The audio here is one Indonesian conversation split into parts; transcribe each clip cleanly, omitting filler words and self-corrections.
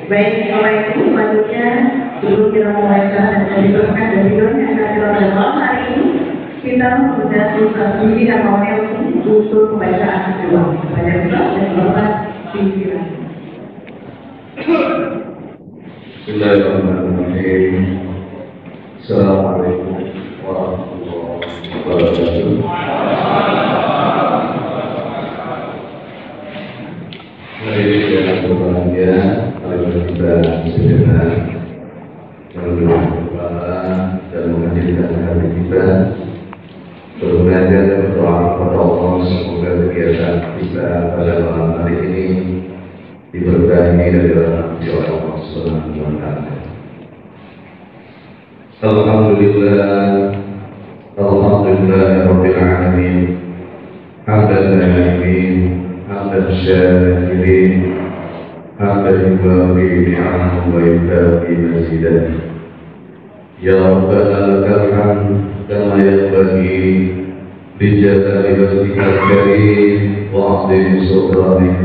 Baik, oleh itu selanjutnya sebelum kita membaca dan diteruskan dari videonya adalah malam hari ini kita membaca surah suci dan awal untuk pembacaan kedua. Baca surah dan baca pikiran. Bismillahirrahmanirrahim. Assalamualaikum warahmatullahi wabarakatuh. Hari ini yang berbahagia, hari kita sejenak mengenal kepala dan menghadirkan hati kita berbelajar dan berdoa kepada Allah. Semoga kegiatan kita pada malam hari ini diberkahi dari rahmat Allah Subhanahu wa Ta'ala. Alhamdulillah Rabbil Alamin, hamdan na'imin, hamdan syakirin, hamdan yuwafi ni'amahu wa yukafi mazidah. Ya Rabbana lakal hamd kama yanbaghi li jalali wajhikal karim wa 'azimi sultanik.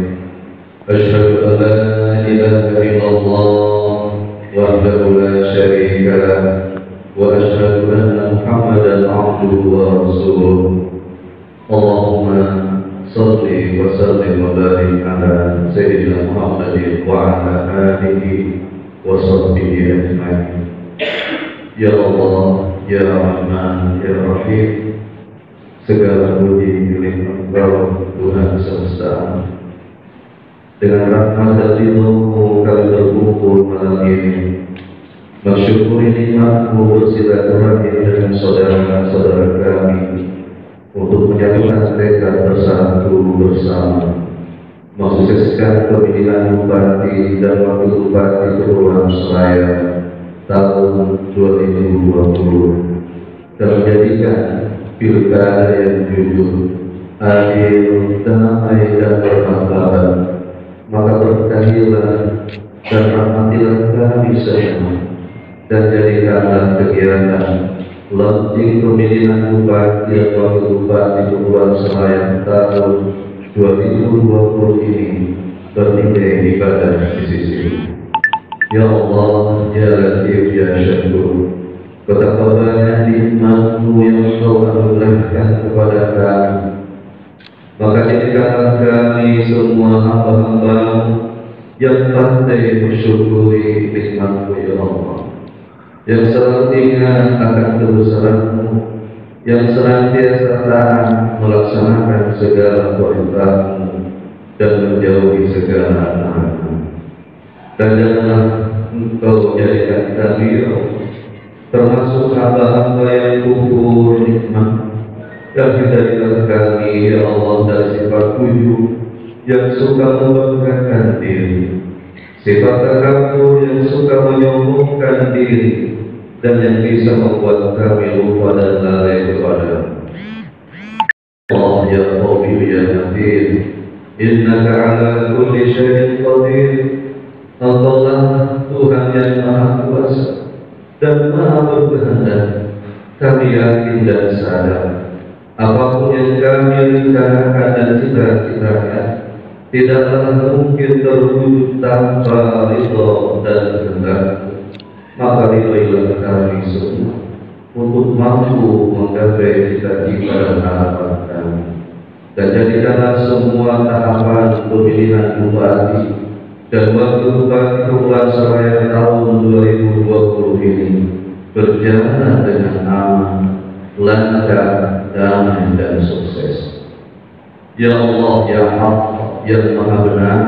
Asyhadu an la ilaha illallah wahdahu la syarika lah wa asyhadu anna Muhammadan 'abduhu wa rasuluh. Allahumma shalli wa sallim wa barik ala sayyidina Muhammadin wa ala alihi wa sahbihi ajma'in. Ya Allah, ya Rahman, ya Rahim, segala puji milik Engkau Tuhan semesta. Dengan rahmat dan ridho-Mu kami berkumpul malam ini, bersyukuri nikmat-Mu bersilaturahmi dengan saudara-saudara kami untuk menyatukan tekad bersatu bersama, mensukseskan pemilihan bupati dan wakil bupati Kepulauan Selayar tahun 2020 dan menjadikan pilkada yang jujur, adil, damai dan bermartabat. Maka berkahilah dan rahmatilah kami semua, dan jadikanlah kegiatan launching pemilihan bupati dan wakil bupati Kepulauan Selayar tahun 2020 ini bernilai ibadah di sisi-Mu. Ya Allah, ya Latif, ya Syakur, betapa banyak nikmat-Mu yang Engkau anugerahkan kepada kami. Maka jadikanlah kami semua hamba-hamba-Mu yang pandai bersyukuri nikmat-Mu, ya Allah, yang selalu ingat akan kebesaran-Mu, yang senantiasa taat melaksanakan segala perintah-Mu dan menjauhi segala larangan-Mu. Dan janganlah Engkau jadikan kami, ya Allah, termasuk hamba-hamba yang kufur nikmat. Dan hindarilah kami, ya Allah, dari sifat ujub yang suka membanggakan diri, sifat takabur yang suka menyombongkan diri, dan yang bisa membuat kami lupa dan lalai kepada Allah. Ya Rabbi, ya Nadir, innaka ala kulli syai'in qadir. Allah Tuhan yang maha kuasa dan maha berkehendak. Kami yakin dan sadar apapun yang kami rencanakan dan cita-citakan tidaklah mungkin terwujud tanpa ridho dan kehendak. Maka ridhoilah kami semua untuk mampu menggapai cita-cita dan harapan kami, dan jadikanlah semua tahapan pemilihan bupati dan wakil bupati Kepulauan Selayar tahun 2020 ini berjalan dengan aman, lancar, damai dan sukses. Ya Allah, ya Haq, yang maha benar,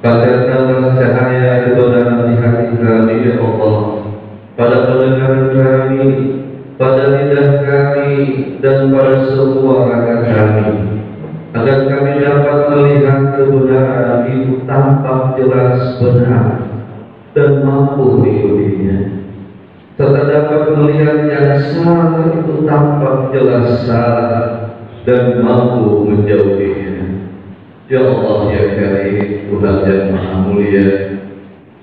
pancarkanlah cahaya kebenaran di hati kami, ya Allah, pada pendengaran kami, pada berhak dan mampu mengikutinya, serta dapat melihat yang salah itu tampak jelas salah dan mampu menjauhinya. Ya Allah ya Karim, Tuhan yang Maha Mulia,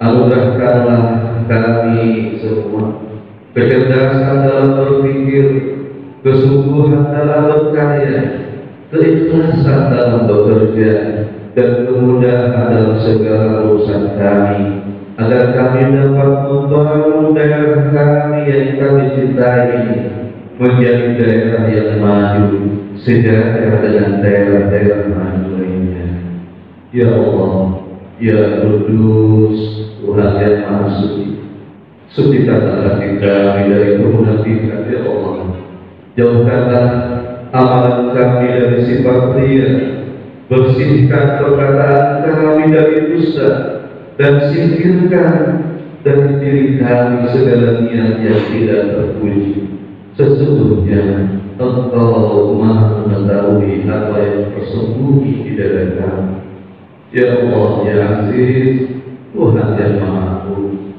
anugerahkanlah kami semua kecerdasan dalam berpikir, kesungguhan dalam berkarya, keikhlasan dalam bekerja, dan kemudahan dalam segala urusan kami, agar kami dapat membangun daerah kami yang kami cintai ini menjadi daerah yang maju, sejajar dengan daerah-daerah maju lainnya. Ya Allah, ya Kudus, Tuhan yang Maha Suci, sucikanlah hati kami dari kemunafikan, ya Allah. Jauhkanlah amalan kami dari sifat riya, bersihkan perkataan kami dari dusta, dan singkirkan dari diri kami segala niat yang tidak terpuji. Sesungguhnya Engkau Maha mengetahui apa yang tersembunyi di dada kami. Ya Allah ya Aziz, Tuhan yang Maha Agung,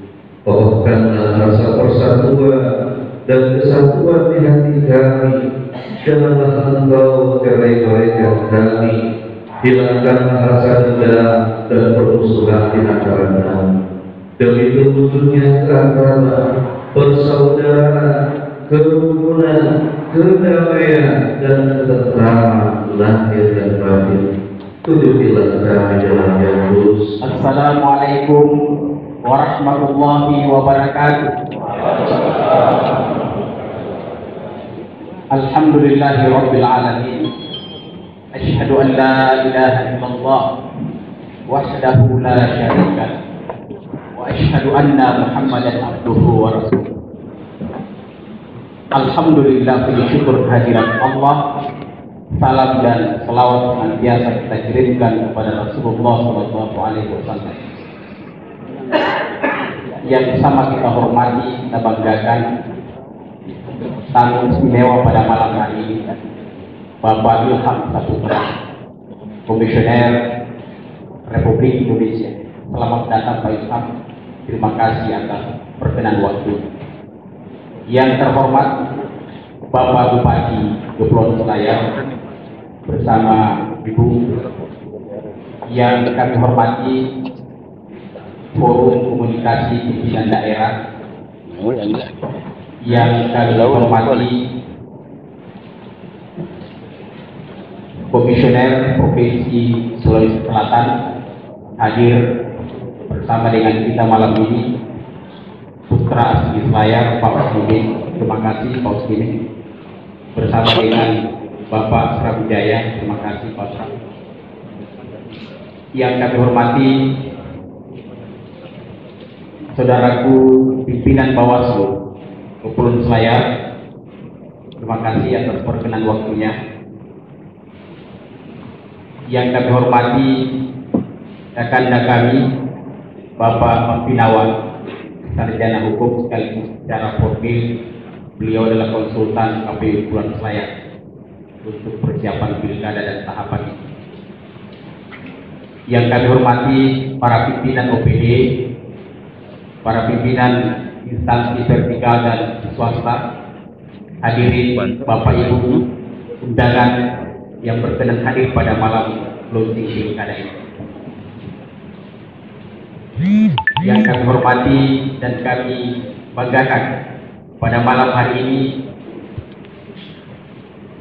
kokohkanlah rasa persatuan dan kesatuan di hati kami. Janganlah Engkau cerai-beraikan kami, hilangkanlah rasa dendam dan permusuhan di antara kami, demi terwujudnya keakraban, persaudaraan, kerukunan, kedamaian, dan ketentraman lahir dan batin. Tunjukilah kami jalan yang lurus. Assalamualaikum warahmatullahi wabarakatuh. Alhamdulillahi rabbil alamin. Asyhadu an la ilaha illallah wahdahu la syarika lah, wa asyhadu anna Muhammadan abduhu wa rasuluh. Alhamdulillah, puji syukur kehadirat Allah. Salam dan selawat senantiasa kita kirimkan kepada Rasulullah SAW yang sama kita hormati, kita banggakan tamu istimewa pada malam hari ini, Bapak Ilham Saputra, Komisioner Republik Indonesia. Selamat datang Pak Ilham, terima kasih atas perkenan waktu. Yang terhormat Bapak Bupati Kepulauan Selayar bersama Ibu, yang kami hormati Forum Komunikasi Pimpinan Daerah, yang kami hormati Komisioner Provinsi Sulawesi Selatan hadir bersama dengan kita malam ini, Putra Asli Selayar Pak Usmudin, terima kasih Pak Usmudin, bersama dengan Bapak Srawijaya, terima kasih Pak Sra. Yang kami hormati saudaraku pimpinan Bawaslu Kepulauan Selayar, terima kasih atas perkenan waktunya. Yang kami hormati rekan kami Bapak Mempinawan, sarjana hukum sekaligus secara formil beliau adalah konsultan KPU Kepulauan Selayar untuk persiapan pilkada dan tahapan ini. Yang kami hormati para pimpinan OPD, para pimpinan instansi vertikal dan swasta, hadirin Bapak Ibu, undangan yang berkenan hadir pada malam launching pilkada ini. Yang kami hormati dan kami banggakan pada malam hari ini,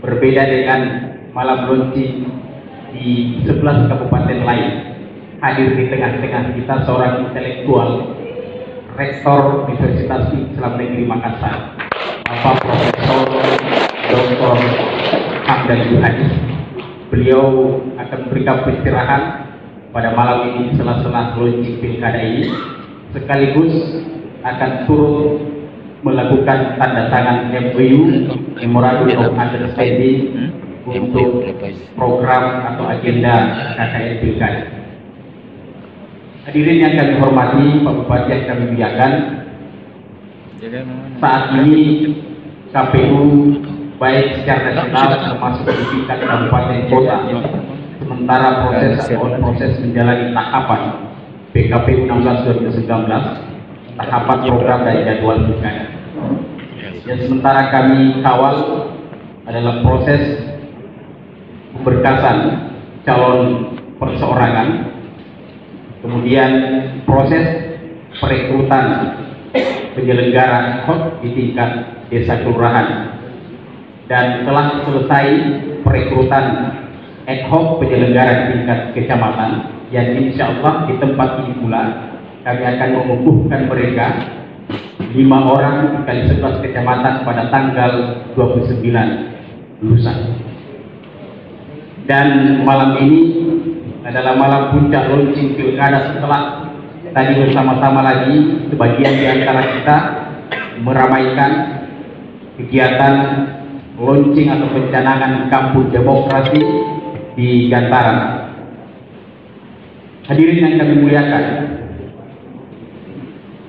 berbeda dengan malam launching di 11 kabupaten lain, hadir di tengah-tengah kita seorang intelektual, Rektor Universitas Islam Negeri Makassar, Bapak Profesor Dr. Hamdan Juhadi. Beliau akan memberikan pencerahan pada malam ini sela-sela launching pilkada ini, sekaligus akan turut melakukan tanda tangan MOU, Memorandum of Understanding, untuk program atau agenda KKN Pilkada. Hadirin yang kami hormati, Pak Bupati yang kami muliakan, saat ini KPU baik secara nasional termasuk di tingkat kabupaten kota, sementara proses menjalani tahapan PKP 16/2019 tahapan program dan jadwal pilkada. Yang sementara kami kawal adalah proses pemberkasan calon perseorangan, kemudian proses perekrutan penyelenggara di tingkat desa kelurahan, dan telah selesai perekrutan ad hoc penyelenggara di tingkat kecamatan, yang insya Allah di tempat ini pula kami akan mengukuhkan mereka 5 orang dikali 11 kecamatan pada tanggal 29 lusa. Dan malam ini adalah malam puncak launching pilkada, setelah tadi bersama-sama lagi sebagian di antara kita meramaikan kegiatan launching atau pencanangan kampus demokrasi di Gantaran. Hadirin yang kami muliakan,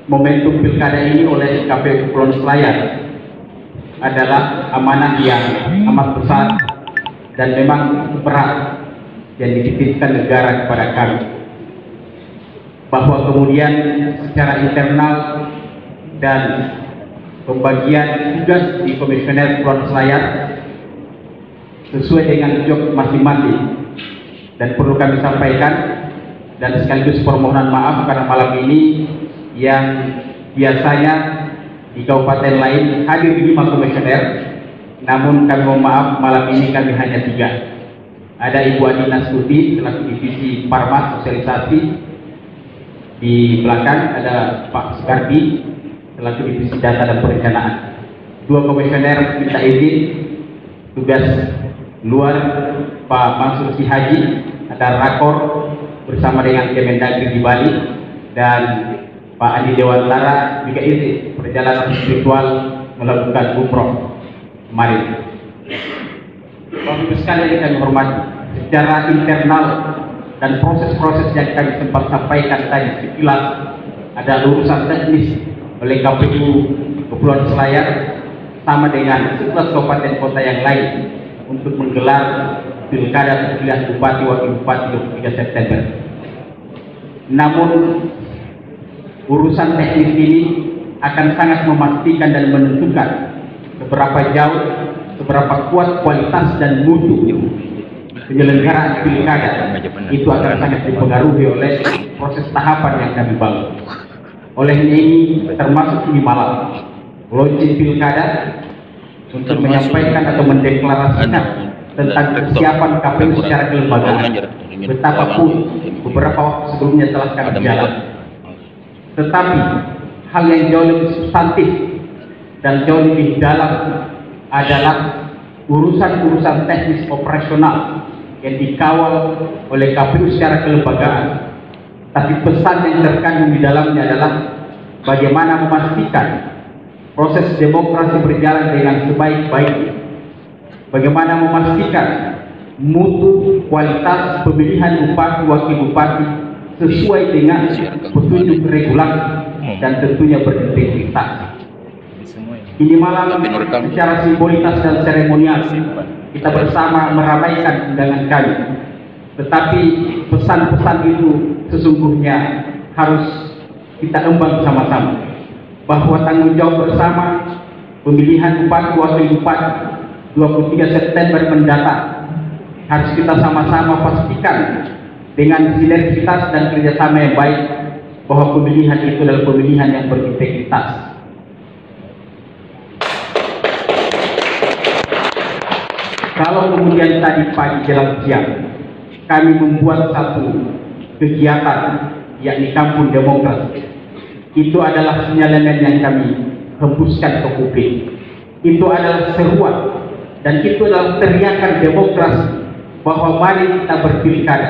momentum pilkada ini oleh KPU Kepulauan Selayar adalah amanah yang amat besar dan memang berat yang dititipkan negara kepada kami, bahwa kemudian secara internal dan pembagian tugas di Komisioner Kepulauan Selayar sesuai dengan job masing-masing. Dan perlu kami sampaikan dan sekaligus permohonan maaf karena malam ini yang biasanya di kabupaten lain hadir 5 komisioner, namun kami mohon maaf malam ini kami hanya 3. Ada Ibu Adi Nastuti selaku divisi Parmas Sosialisasi, di belakang ada Pak Sukardi selaku divisi Data dan Perencanaan. 2 komisioner minta izin tugas luar, Pak Mansur Sihaji ada rakor bersama dengan Kemendagri di Bali, dan Pak Andi Dewantara juga izin perjalanan spiritual melakukan umroh kemarin. Bapak-Ibu sekalian yang kami hormati, secara internal dan proses-proses yang kami sempat sampaikan tadi sekilas ada urusan teknis oleh KPU Kepulauan Selayar sama dengan 11 kabupaten kota yang lain untuk menggelar pilkada pemilihan bupati wakil bupati 23 September. Namun urusan teknis ini akan sangat memastikan dan menentukan seberapa jauh, seberapa kuat kualitas dan mutu penyelenggaraan pilkada. Itu akan sangat dipengaruhi oleh proses tahapan yang kami bangun. Oleh ini termasuk ini malam launching pilkada untuk menyampaikan atau mendeklarasikan tentang kesiapan KPU secara kelembagaan, betapapun beberapa waktu sebelumnya telah kami jalan. Tetapi hal yang jauh lebih substantif dan jauh lebih dalam adalah urusan-urusan teknis operasional yang dikawal oleh KPU secara kelembagaan. Tapi pesan yang terkandung di dalamnya adalah bagaimana memastikan proses demokrasi berjalan dengan sebaik-baiknya, bagaimana memastikan mutu kualitas pemilihan bupati wakil bupati sesuai dengan petunjuk regulasi dan tentunya berintegritas. Ini malam secara simbolitas dan seremonial kita bersama meramaikan undangan kami, tetapi pesan-pesan itu sesungguhnya harus kita emban sama-sama, bahwa tanggung jawab bersama pemilihan bupati wakil bupati 23 September mendatang harus kita sama-sama pastikan dengan sinergitas dan kerjasama yang baik bahwa pemilihan itu adalah pemilihan yang berintegritas. Kalau kemudian tadi pagi jelang siang kami membuat satu kegiatan yakni Kampung Demokrasi, itu adalah sinyalemen yang kami hembuskan ke publik. Itu adalah seruan dan itu adalah teriakan demokrasi bahwa mari kita berpilkada,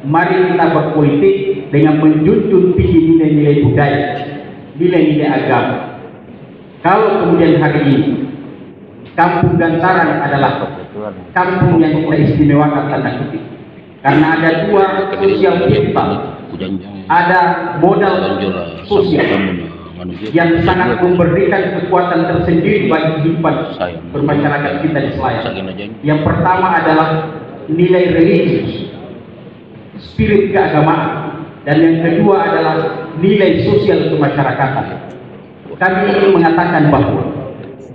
mari kita berpolitik dengan menjunjung tinggi nilai-nilai budaya, nilai-nilai agama. Kalau kemudian hari ini Kampung Gantaran adalah kampung yang kita istimewakan tanda kutip, karena ada 2 sosial vital, ada modal sosial yang sangat memberikan kekuatan tersendiri bagi kehidupan bermasyarakat kita di Selayar. Yang pertama adalah nilai religius, spirit keagamaan, dan yang kedua adalah nilai sosial kemasyarakatan. Kami ingin mengatakan bahwa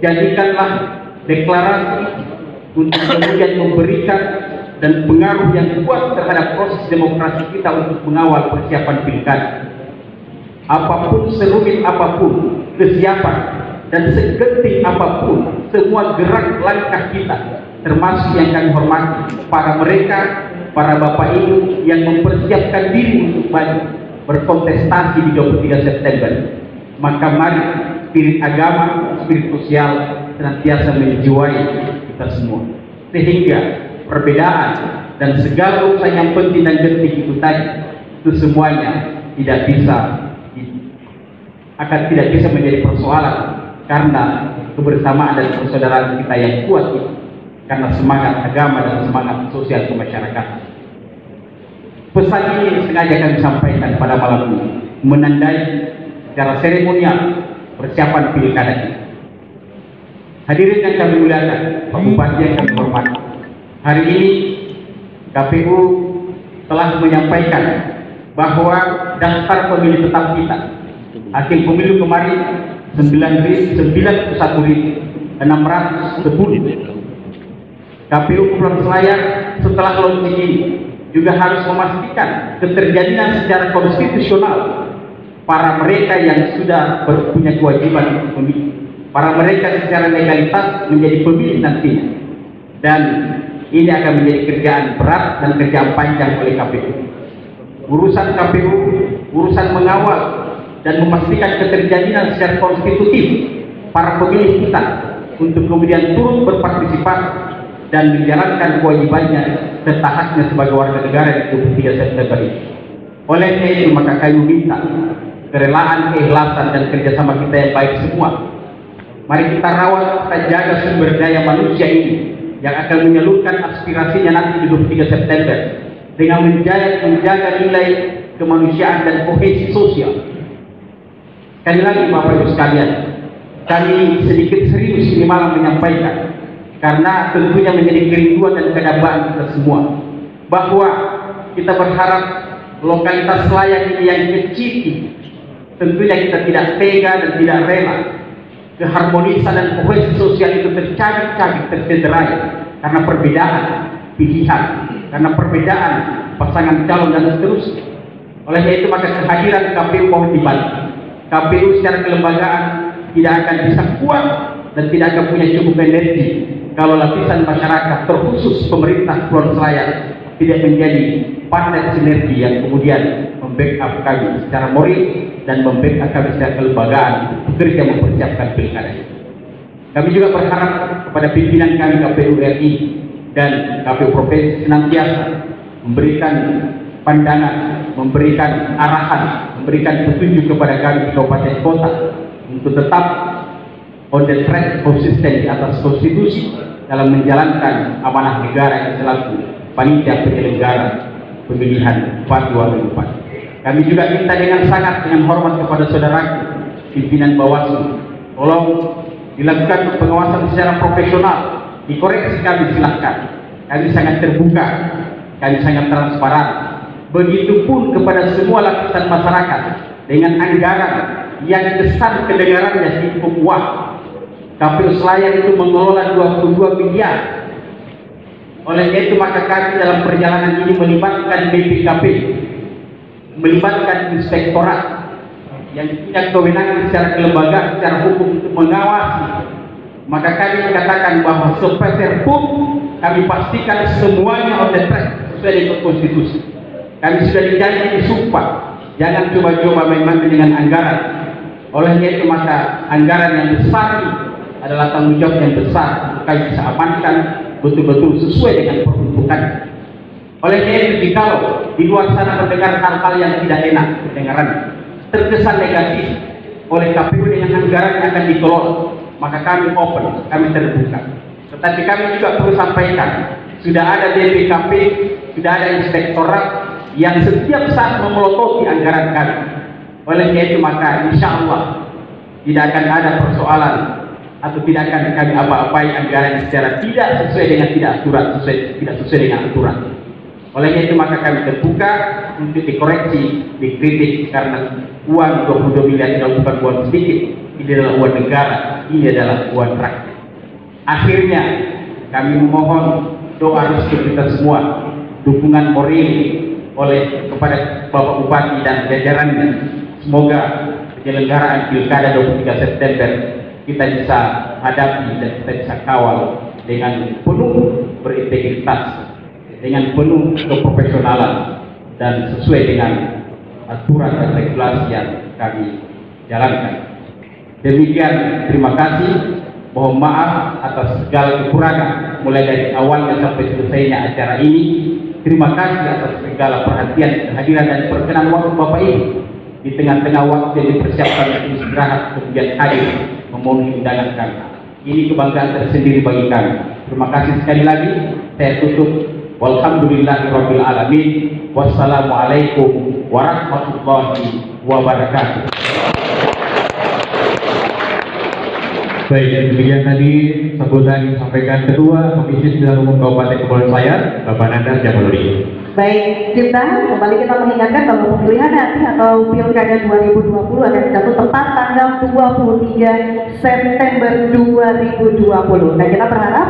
jadikanlah deklarasi untuk kemudian memberikan dan pengaruh yang kuat terhadap proses demokrasi kita untuk mengawal persiapan pilkada. Apapun serumit apapun kesiapan dan segenting apapun semua gerak langkah kita, termasuk yang kami hormati para mereka, para bapak ibu yang mempersiapkan diri untuk maju berkontestasi di 23 September. Maka mari spirit agama, spirit sosial senantiasa menjiwai kita semua, sehingga perbedaan dan segala urusan yang penting dan genting itu tadi, itu semuanya akan tidak bisa menjadi persoalan karena kebersamaan dan persaudaraan kita yang kuat itu, karena semangat agama dan semangat sosial kemasyarakatan. Pesan ini sengaja kami sampaikan pada malam ini menandai secara seremonial persiapan pilkada ini. Hadirin yang kami muliakan, Pak Bupati yang kami hormati, hari ini KPU telah menyampaikan bahwa daftar pemilih tetap kita hasil pemilu kemarin 91.610. KPU Kepulauan Selayar setelah launching ini juga harus memastikan keterjadian secara konstitusional para mereka yang sudah punya kewajiban memilih, para mereka secara legalitas menjadi pemilih nantinya. Dan ini akan menjadi kerjaan berat dan kerjaan panjang oleh KPU. Urusan KPU, urusan mengawal dan memastikan keterjadian secara konstitutif para pemilih kita untuk kemudian turut berpartisipasi dan menjalankan kewajibannya serta haknya sebagai warga negara di 23 September ini. Oleh itu maka kami minta kerelaan, keikhlasan dan kerjasama kita yang baik semua. Mari kita rawat, kita jaga sumber daya manusia ini yang akan menyalurkan aspirasinya nanti di 23 September dengan menjaga nilai kemanusiaan dan kohesi sosial. Sekali lagi Bapak Ibu sekalian, kami sedikit serius ini malam menyampaikan karena tentunya menjadi kerinduan dan kedambaan kita semua bahwa kita berharap lokalitas Selayar ini yang kecil ini, tentunya kita tidak tega dan tidak rela keharmonisan dan kohesi sosial itu tercabik-cabik, tercederai karena perbedaan pilihan, karena perbedaan pasangan calon dan seterusnya. Oleh itu maka kehadiran KPU mohon dibantu. KPU secara kelembagaan tidak akan bisa kuat dan tidak akan punya cukup energi kalau lapisan masyarakat terkhusus pemerintah Kepulauan Selayar tidak menjadi partner sinergi yang kemudian membackup kami secara moral dan membackup kami secara kelembagaan bekerja mempersiapkan pilkada. Kami juga berharap kepada pimpinan kami KPU RI dan KPU Provinsi senantiasa memberikan pandangan, memberikan arahan, memberikan petunjuk kepada kami di kabupaten kota untuk tetap on the track, konsisten di atas konstitusi dalam menjalankan amanah negara yang selaku panitia penyelenggara pemilihan bupati wakil bupati. Kami juga minta dengan sangat dengan hormat kepada saudaraku pimpinan Bawaslu, tolong dilakukan pengawasan secara profesional, dikoreksi kami silahkan. Kami sangat terbuka, kami sangat transparan. Begitupun kepada semua lapisan masyarakat dengan anggaran yang kesan kedengarannya cukup kuat. KPU Selayar itu mengelola 22 miliar. Oleh itu maka kami dalam perjalanan ini melibatkan BPKP, melibatkan inspektorat yang punya kewenangan secara kelembagaan, secara hukum untuk mengawasi. Maka kami katakan bahwa sepeser pun kami pastikan semuanya on the track sesuai dengan konstitusi. Kami sudah dijanji disumpah, jangan coba-coba main-main dengan anggaran. Oleh itu maka anggaran yang besar ini adalah tanggung jawab yang besar untuk kami bisa amankan betul-betul sesuai dengan peruntukan. Oleh itu jikalau di luar sana mendengar hal-hal yang tidak enak kedengaran, terkesan negatif oleh KPU dengan anggaran yang akan dikelola, maka kami open, kami terbuka. Tetapi kami juga perlu sampaikan, sudah ada BPKP, sudah ada inspektorat yang setiap saat memelototi anggaran kami. Oleh itu maka insya Allah tidak akan ada persoalan atau tidak akan kami apa-apai anggaran secara tidak sesuai dengan tidak sesuai dengan aturan. Oleh itu maka kami terbuka untuk dikoreksi, dikritik karena uang 22 miliar itu bukan uang sedikit, ini adalah uang negara, ini adalah uang rakyat. Akhirnya kami memohon doa restu kita semua, dukungan moral kepada Bapak Bupati dan jajarannya. Semoga penyelenggaraan Pilkada 23 September kita bisa hadapi dan kita bisa kawal dengan penuh berintegritas, dengan penuh keprofesionalan dan sesuai dengan aturan dan regulasi yang kami jalankan. Demikian, terima kasih. Mohon maaf atas segala kekurangan mulai dari awalnya sampai selesainya acara ini. Terima kasih atas segala perhatian, kehadiran dan perkenan waktu Bapak Ibu di tengah-tengah waktu yang dipersiapkan untuk istirahat kemudian hadir memenuhi undangan kami. Ini kebanggaan tersendiri bagi kami. Terima kasih sekali lagi. Saya tutup. Walhamdulillahirabbil alamin. Wassalamualaikum warahmatullahi wabarakatuh. Baik, demikian tadi sambutan yang disampaikan Ketua Komisi Pemilihan Umum Kabupaten Kepulauan Selayar, Bapak Nandar Jamaludin. Baik, kita mengingatkan bahwa pemilihan nanti atau Pilkada 2020 akan jatuh tepat tanggal 23 September 2020. Dan kita berharap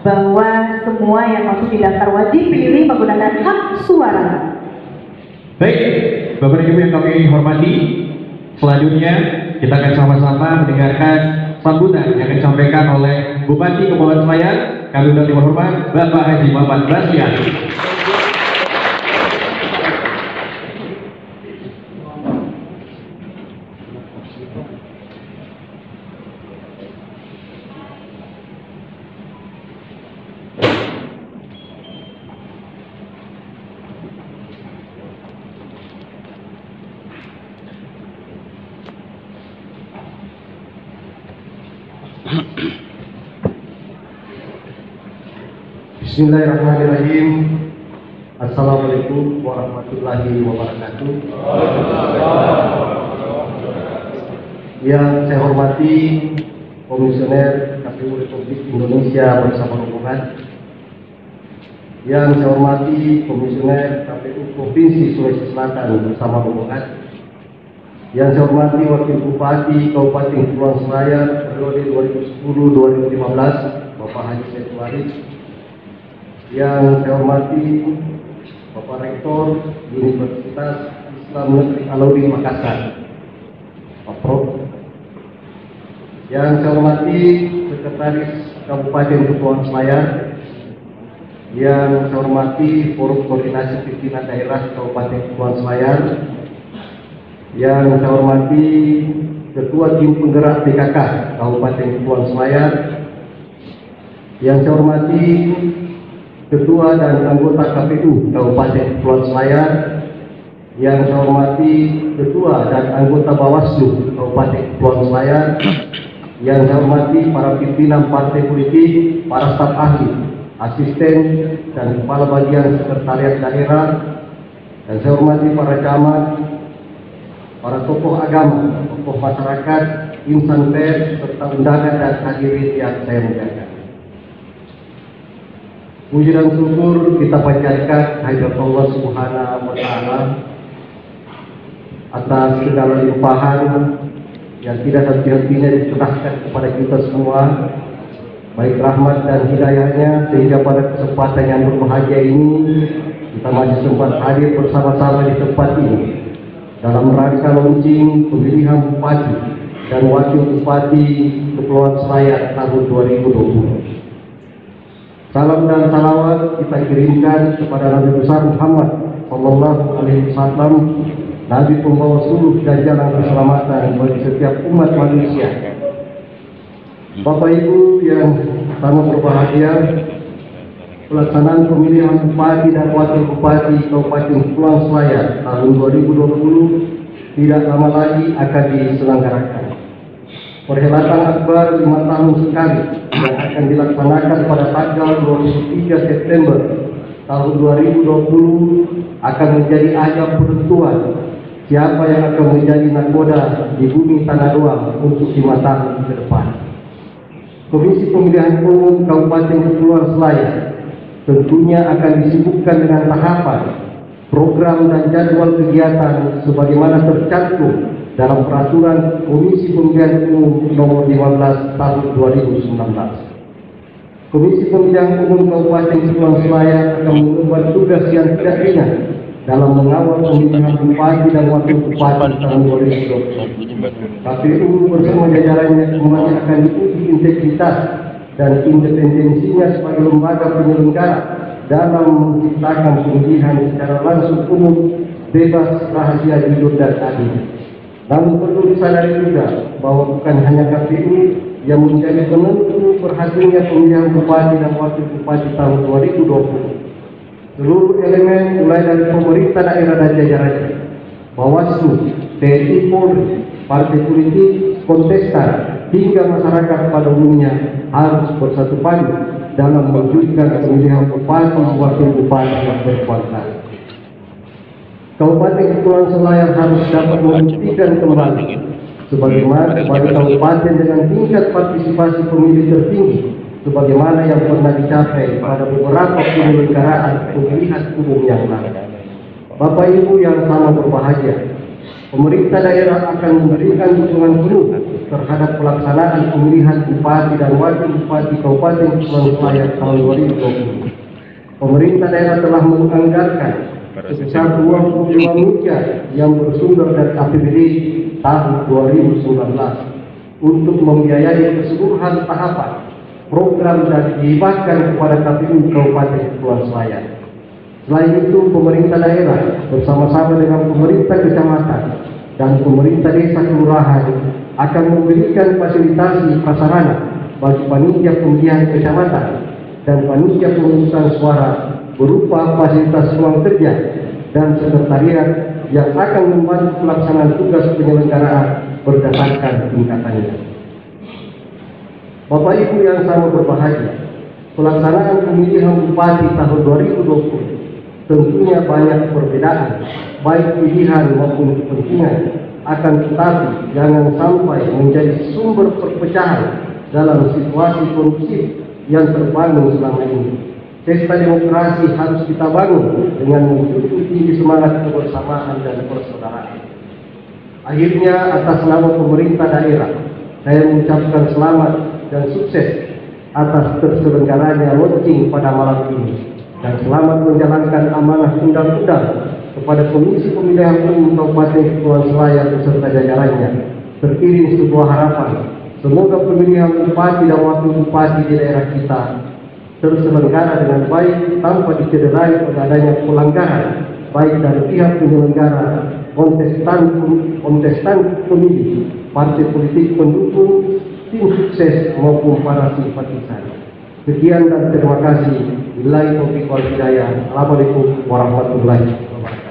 bahwa semua yang masuk di daftar wajib pilih menggunakan hak suara. Baik, Bapak Ibu yang kami hormati, selanjutnya kita akan sama-sama mendengarkan sambutan yang akan disampaikan oleh Bupati Kepulauan Selayar, kami undang yang hormat Bapak Haji Muhammad Basrian. Bismillahirrahmanirrahim. Assalamualaikum warahmatullahi wabarakatuh. Yang saya hormati Komisioner KPU Republik Indonesia bersama rombongan. Yang saya hormati Komisioner KPU Provinsi Sulawesi Selatan bersama rombongan. Yang saya hormati Wakil Bupati Kabupaten Kepulauan Selayar periode 2010-2015 Bapak Haji Saiful Arif. Yang saya hormati Bapak Rektor Universitas Islam Negeri Alauddin Makassar, Pak Prof. Yang saya hormati Sekretaris Kabupaten Kepulauan Selayar. Yang saya hormati Forum Koordinasi Pimpinan Daerah Kabupaten Kepulauan Selayar. Yang saya hormati Ketua Tim Penggerak PKK Kabupaten Kepulauan Selayar. Yang saya hormati Ketua dan anggota KPU Kabupaten Kepulauan Selayar. Yang saya hormati Ketua dan anggota Bawaslu Kabupaten Kepulauan Selayar. Yang saya hormati para pimpinan partai politik, para staf ahli, asisten dan kepala bagian sekretariat daerah. Dan saya hormati para camat, para tokoh agama, tokoh masyarakat, insan pers, serta undangan dan hadirin yang saya muliakan. Puji dan syukur kita panjatkan kehadirat Allah Subhanahu wa Ta'ala atas segala limpahan yang tidak henti-hentinya dicurahkan kepada kita semua, baik rahmat dan hidayahnya, sehingga pada kesempatan yang berbahagia ini kita masih sempat hadir bersama-sama di tempat ini dalam rangka launching pemilihan Bupati dan Wakil Bupati Kepulauan Selayar tahun 2020. Salam dan salawat kita kirimkan kepada Nabi besar Muhammad Sallallahu Alaihi Wasallam, Nabi pembawa suluh dan jalan keselamatan bagi setiap umat manusia. Bapak Ibu yang sangat berbahagia, pelaksanaan pemilihan Bupati dan Wakil Bupati Kabupaten Kepulauan Selayar tahun 2020 tidak lama lagi akan diselenggarakan. Perhelatan akbar 5 tahun sekali yang akan dilaksanakan pada tanggal 23 September tahun 2020 akan menjadi ajang penentuan siapa yang akan menjadi nakoda di bumi tanah luar untuk 5 tahun ke depan. Komisi Pemilihan Umum Kabupaten Kepulauan Selayar tentunya akan disibukkan dengan tahapan, program dan jadwal kegiatan sebagaimana tercantum dalam peraturan Komisi Pemilihan Umum nomor 15 tahun 2019. Komisi Pemilihan Umum Kabupaten Kepulauan Selayar akan mengemban tugas yang tidak ringan dalam mengawal pemilihan bupati dan wakil bupati tahun 2020. KPU bersama jajarannya kembali akan diuji integritas dan independensinya sebagai lembaga penyelenggara dalam menciptakan pemilihan secara langsung, umum, bebas, rahasia, jujur dan adil. Namun perlu disadari juga bahwa bukan hanya KPU yang menjadi penentu berhasilnya pemilihan bupati dan wakil bupati tahun 2020. Seluruh elemen mulai dari pemerintah daerah dan jajarannya, Bawaslu, TNI Polri, partai politik, kontestan, hingga masyarakat pada umumnya harus bersatu padu dalam mewujudkan pemilihan bupati, wakil bupati yang berkualitas. Kabupaten Kepulauan Selayar harus dapat membuktikan kembali sebagai kabupaten dengan tingkat partisipasi pemilih tertinggi sebagaimana yang pernah dicapai pada beberapa penyelenggaraan pemilihan umum yang lalu. Bapak Ibu yang sama berbahagia, pemerintah daerah akan memberikan dukungan penuh terhadap pelaksanaan pemilihan bupati dan wakil bupati Kabupaten Kepulauan Selayar tahun 2020. Pemerintah daerah telah menganggarkan sebesar 25 miliar yang bersumber dari APBD tahun 2019 untuk membiayai keseluruhan tahapan program dan dihibahkan kepada KPU Kabupaten Kepulauan Selayar. Selain itu, pemerintah daerah bersama-sama dengan pemerintah kecamatan dan pemerintah desa kelurahan akan memberikan fasilitasi prasarana bagi panitia pemilihan kecamatan dan panitia pemungutan suara berupa fasilitas ruang kerja dan sekretariat yang akan membantu pelaksanaan tugas penyelenggaraan berdasarkan tingkatannya. Bapak Ibu yang sama berbahagia, pelaksanaan pemilihan bupati tahun 2020 tentunya banyak perbedaan, baik pilihan maupun kepentingan, akan tetapi jangan sampai menjadi sumber perpecahan dalam situasi kondusif yang terbangun selama ini. Pesta demokrasi harus kita bangun dengan menjunjung tinggi semangat kebersamaan dan persaudaraan. Akhirnya, atas nama pemerintah daerah, saya mengucapkan selamat dan sukses atas terselenggaranya launching pada malam ini, dan selamat menjalankan amanah undang-undang kepada Komisi Pemilihan Umum Kabupaten Kepulauan Selayar beserta jajarannya. Terkirim sebuah harapan, semoga pemilihan bupati dan wakil bupati di daerah kita terselenggara dengan baik tanpa dicederai oleh adanya pelanggaran baik dari pihak penyelenggara, kontestan pemilih, partai politik pendukung, tim sukses maupun para simpatisan. Sekian dan terima kasih. Billahi taufiq wal hidayah. Assalamualaikum warahmatullahi wabarakatuh.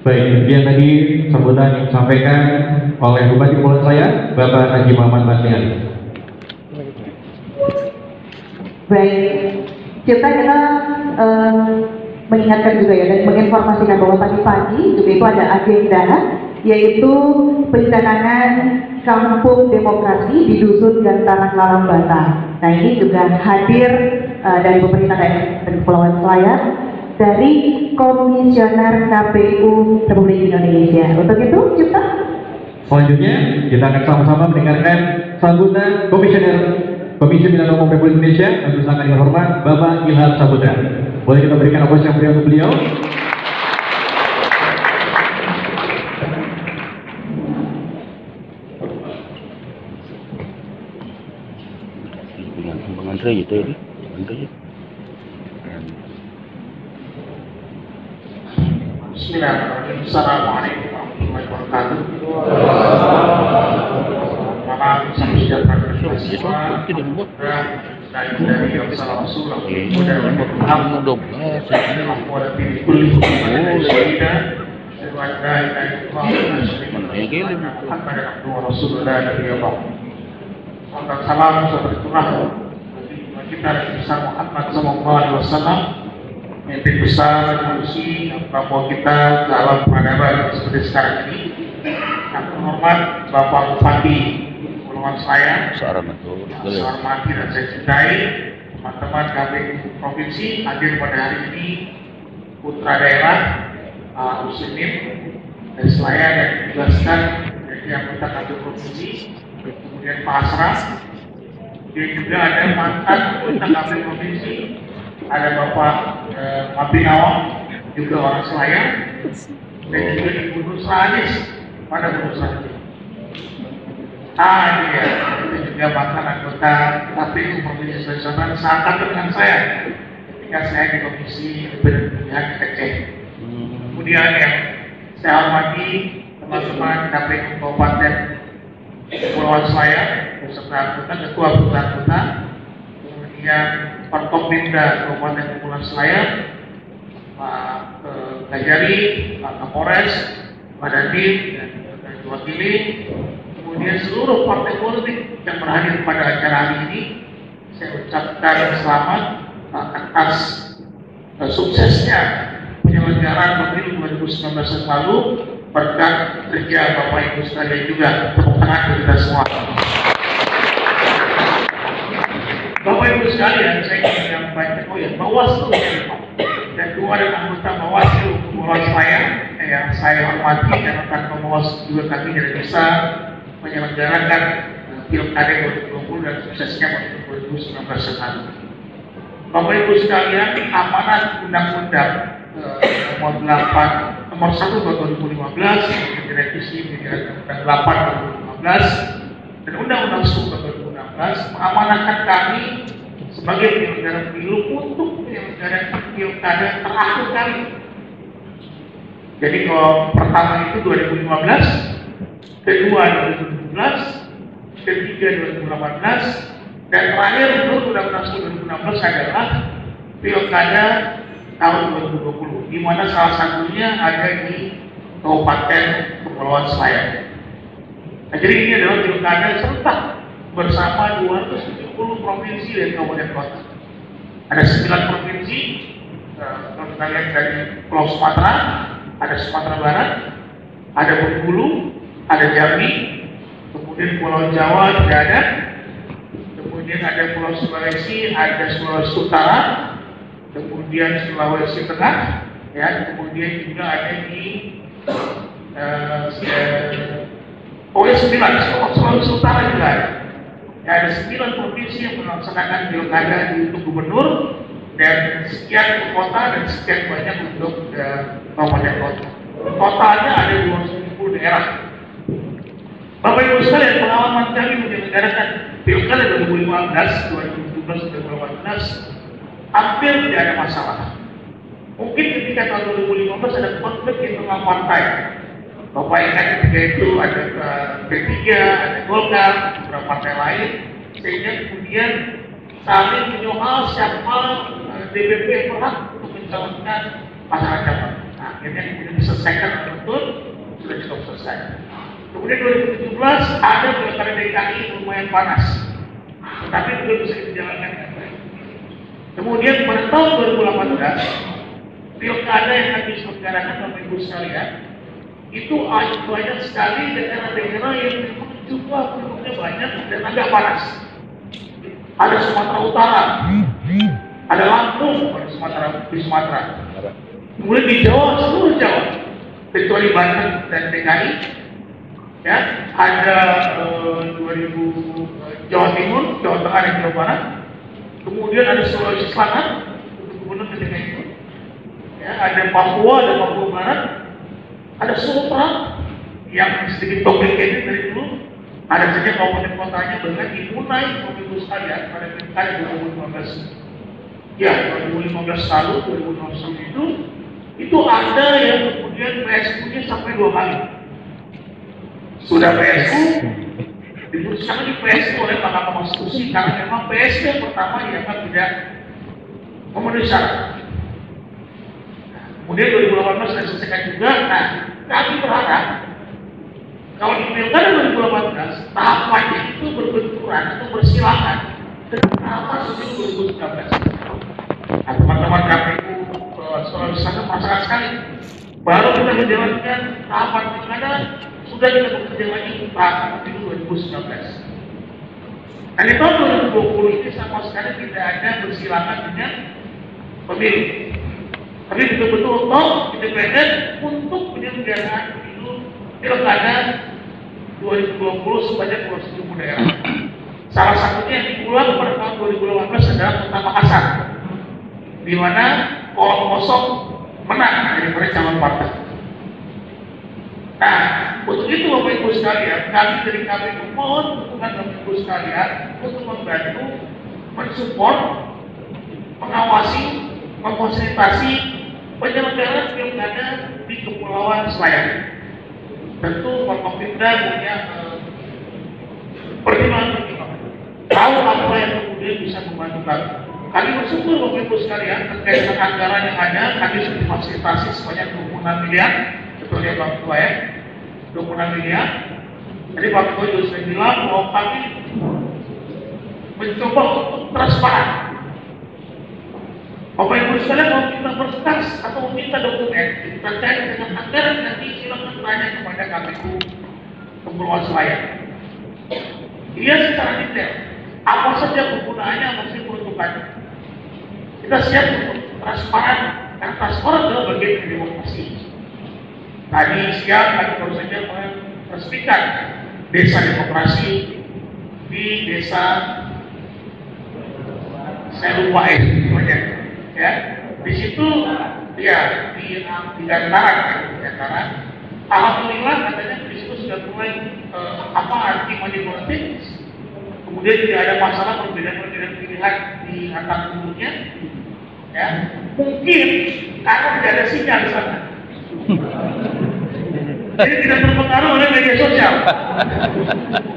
Baik, demikian tadi sambutan yang disampaikan oleh Bupati Kepulauan Selayar, Bapak Haji Muhammad Basrian. Baik, kita mengingatkan juga ya dan menginformasikan bahwa pagi-pagi juga itu ada agenda yaitu pencanangan Kampung Demokrasi di Dusun Gantaran Lalambata. Nah, ini juga hadir dari pemerintah daerah Kepulauan Selayar, dari Komisioner KPU Republik Indonesia. Untuk itu kita selanjutnya kita akan sama-sama mendengarkan sambutan Komisioner Komisi Pemilihan Umum Republik Indonesia yang sangat dihormat Bapak Ilham Saputra. Boleh kita berikan aplaus yang meriah untuk beliau. Bismillahirrahmanirrahim. Assalamualaikum warahmatullahi wabarakatuh. Malam salam sejahtera bagi semua. Dari salam sulam. Salam seberturah kita besar Muhammad sallallahu alaihi wasallam, mimpi besar manusia bahwa kita dalam peradaban seperti sekarang ini yang terhormat Bapak Bupati Kepulauan Selayar, saya hormati dan saya cintai teman-teman KPU Provinsi hadir pada hari ini, putra daerah Muslimin dari Selayar yang ditugaskan dari anggota KPU Provinsi, kemudian Pak Asraf, kemudian juga ada mantan anggota KPU Provinsi, ada Bapak Mabi Nawang, juga orang Selayar, dan juga Ibu Nusra Anis. Mana Bu Nusra? Iya, itu juga mantan anggota KPU Provinsi Sulawesi Selatan, seangkatan dengan saya ketika saya di Komisi Pemilihan Aceh. Kemudian yang saya hormati teman-teman KPU Kabupaten Kepulauan Selayar beserta anggota, ketua-ketua, kemudian Forkopimda Kabupaten Kepulauan Selayar, Pak Gajari, Pak Kapolres, Pak Dandim, dan diwakili, kemudian seluruh partai politik yang berhadir pada acara hari ini, saya ucapkan selamat atas suksesnya penyelenggaraan pemilu 2019 yang lalu berkat kerja Bapak Ibu sekalian juga. Tepuk tangan untuk kita semua. Bapak Ibu sekalian, saya ingin menyampaikan, Bawaslu dan dua anggota Bawaslu Kepulauan Selayar yang saya hormati dan rekan Bawaslu juga kami tidak bisa menyelenggarakan Pilkada 2020 dan suksesnya pemilu 2019 yang lalu. Bapak Ibu sekalian, amanat Undang-Undang nomor 1 tahun 2015 direvisi menjadi Undang-Undang 8 2015 dan Undang-Undang 10 tahun 2016 mengamanatkan kami sebagai penyelenggara pemilu untuk penyelenggaraan pilkada terakhir kali. Jadi kalau pertama itu 2015, kedua 2017, ketiga 2018, dan terakhir menurut Undang-Undang 10 2016 adalah pilkada tahun 2020, di mana salah satunya ada di Kabupaten Kepulauan Selayar. Nah, jadi ini adalah pilkada serentak bersama 270 provinsi dan kabupaten kota. Ada 9 provinsi, kalau kita lihat dari Pulau Sumatera, ada Sumatera Barat, ada Bengkulu, ada Jambi, kemudian Pulau Jawa tidak ada, kemudian ada Pulau Sulawesi, ada Sulawesi Utara, kemudian Sulawesi Tengah, ya, kemudian juga ada di Sulawesi Utara juga ada. Ya, ada 9 provinsi yang melaksanakan pilkada untuk gubernur dan sekian kota dan sekian banyak untuk kabupaten kota. Totalnya ada 270 daerah. Bapak Ibu sekalian, pengalaman kami menyelenggarakan pilkada 2015, 2017, 2018 hampir tidak ada masalah. Mungkin ketika tahun 2015 ada konflik internal partai. Bapak ingat ketika itu ada P3, ada Golkar, beberapa partai lain, sehingga kemudian saling menyoal siapa DPP yang berhak untuk mencalonkan pasangan calon. Nah, akhirnya kemudian diselesaikan betul, sudah cukup selesai. Kemudian 2017 ada pilkada DKI lumayan panas, tetapi belum bisa dijalankan dengan baik. Kemudian pada tahun 2018 pilkada yang kami selenggarakan Bapak Ibu sekalian itu banyak sekali daerah-daerah yang memang jumlah penduduknya banyak dan agak panas. Ada Sumatera Utara, ada Lampung di Sumatera, kemudian di Jawa, seluruh Jawa kecuali Banten dan DKI, ya, ada 2000 Jawa Timur, Jawa Tengah dan Jawa Barat, kemudian ada Sulawesi Selatan untuk gubernur ketika itu, ya, ada Papua dan Papua Barat, ada Sumatera yang sedikit complicated dari dulu, ada saja kabupaten kotanya bahkan dimulai pemilu sekalian pada pilkada 2015. Ya, 2015 lalu, 2021 itu ada yang kemudian PSU-nya sampai 2 kali. Sudah PSU, diputuskan di PSU oleh Mahkamah Konstitusi karena memang PSU yang pertama dianggap tidak memenuhi syarat. Kemudian 2018 sudah selesaikan juga. Nah, kami berharap kalau di pilkada 2018 tahapannya itu berbenturan atau bersilangan dengan tahapan pemilu 2019. Nah, teman-teman KPU Sulawesi Selatan masalah sekali. Baru kita menjalankan tahapan pilkada sudah kita bekerja lagi tahapan pemilu 2019. Nah di tahun 2020 ini sama sekali tidak ada bersilangan dengan pemilu. Tapi betul-betul top independen untuk penyelenggaraan pemilu pilkada 2020 sebanyak 21 daerah. Salah satunya yang diulang pada tahun 2018 adalah Kota Makassar, di mana kolom kosong menang daripada calon partai. Nah, untuk itu Bapak Ibu sekalian, kami dari KPU mohon dukungan Bapak Ibu sekalian untuk membantu, mensupport, mengawasi, memfasilitasi penyelenggaraan pilkada di Kepulauan Selayar. Tentu Forkopimda punya pertimbangan-pertimbangan, tahu apa yang kemudian bisa membantu kami. Kami bersyukur Bapak Ibu sekalian terkait dengan anggaran yang ada, kami sudah difasilitasi sebanyak 26 miliar, betul ya Pak Ketua ya, 26 miliar. Jadi Pak Ketua juga sudah bilang bahwa kami mencoba untuk transparan. Bapak Ibu sekalian mau minta berkas atau meminta dokumen terkait dengan anggaran, nanti silakan tanya kepada KPU Kepulauan Selayar. Dia secara detail apa saja penggunaannya, apa saja peruntukannya. Kita siap untuk transparan, dan transparan adalah bagian dari demokrasi. Tadi siang kami baru saja meresmikan desa demokrasi di desa, saya lupa ya, di situ ya di antara alhamdulillah katanya di situ sudah mulai anti money politics, kemudian tidak ada masalah perbedaan pilihan di antar kubunya, ya mungkin karena tidak ada sinyal di sana, jadi tidak terpengaruh oleh media sosial,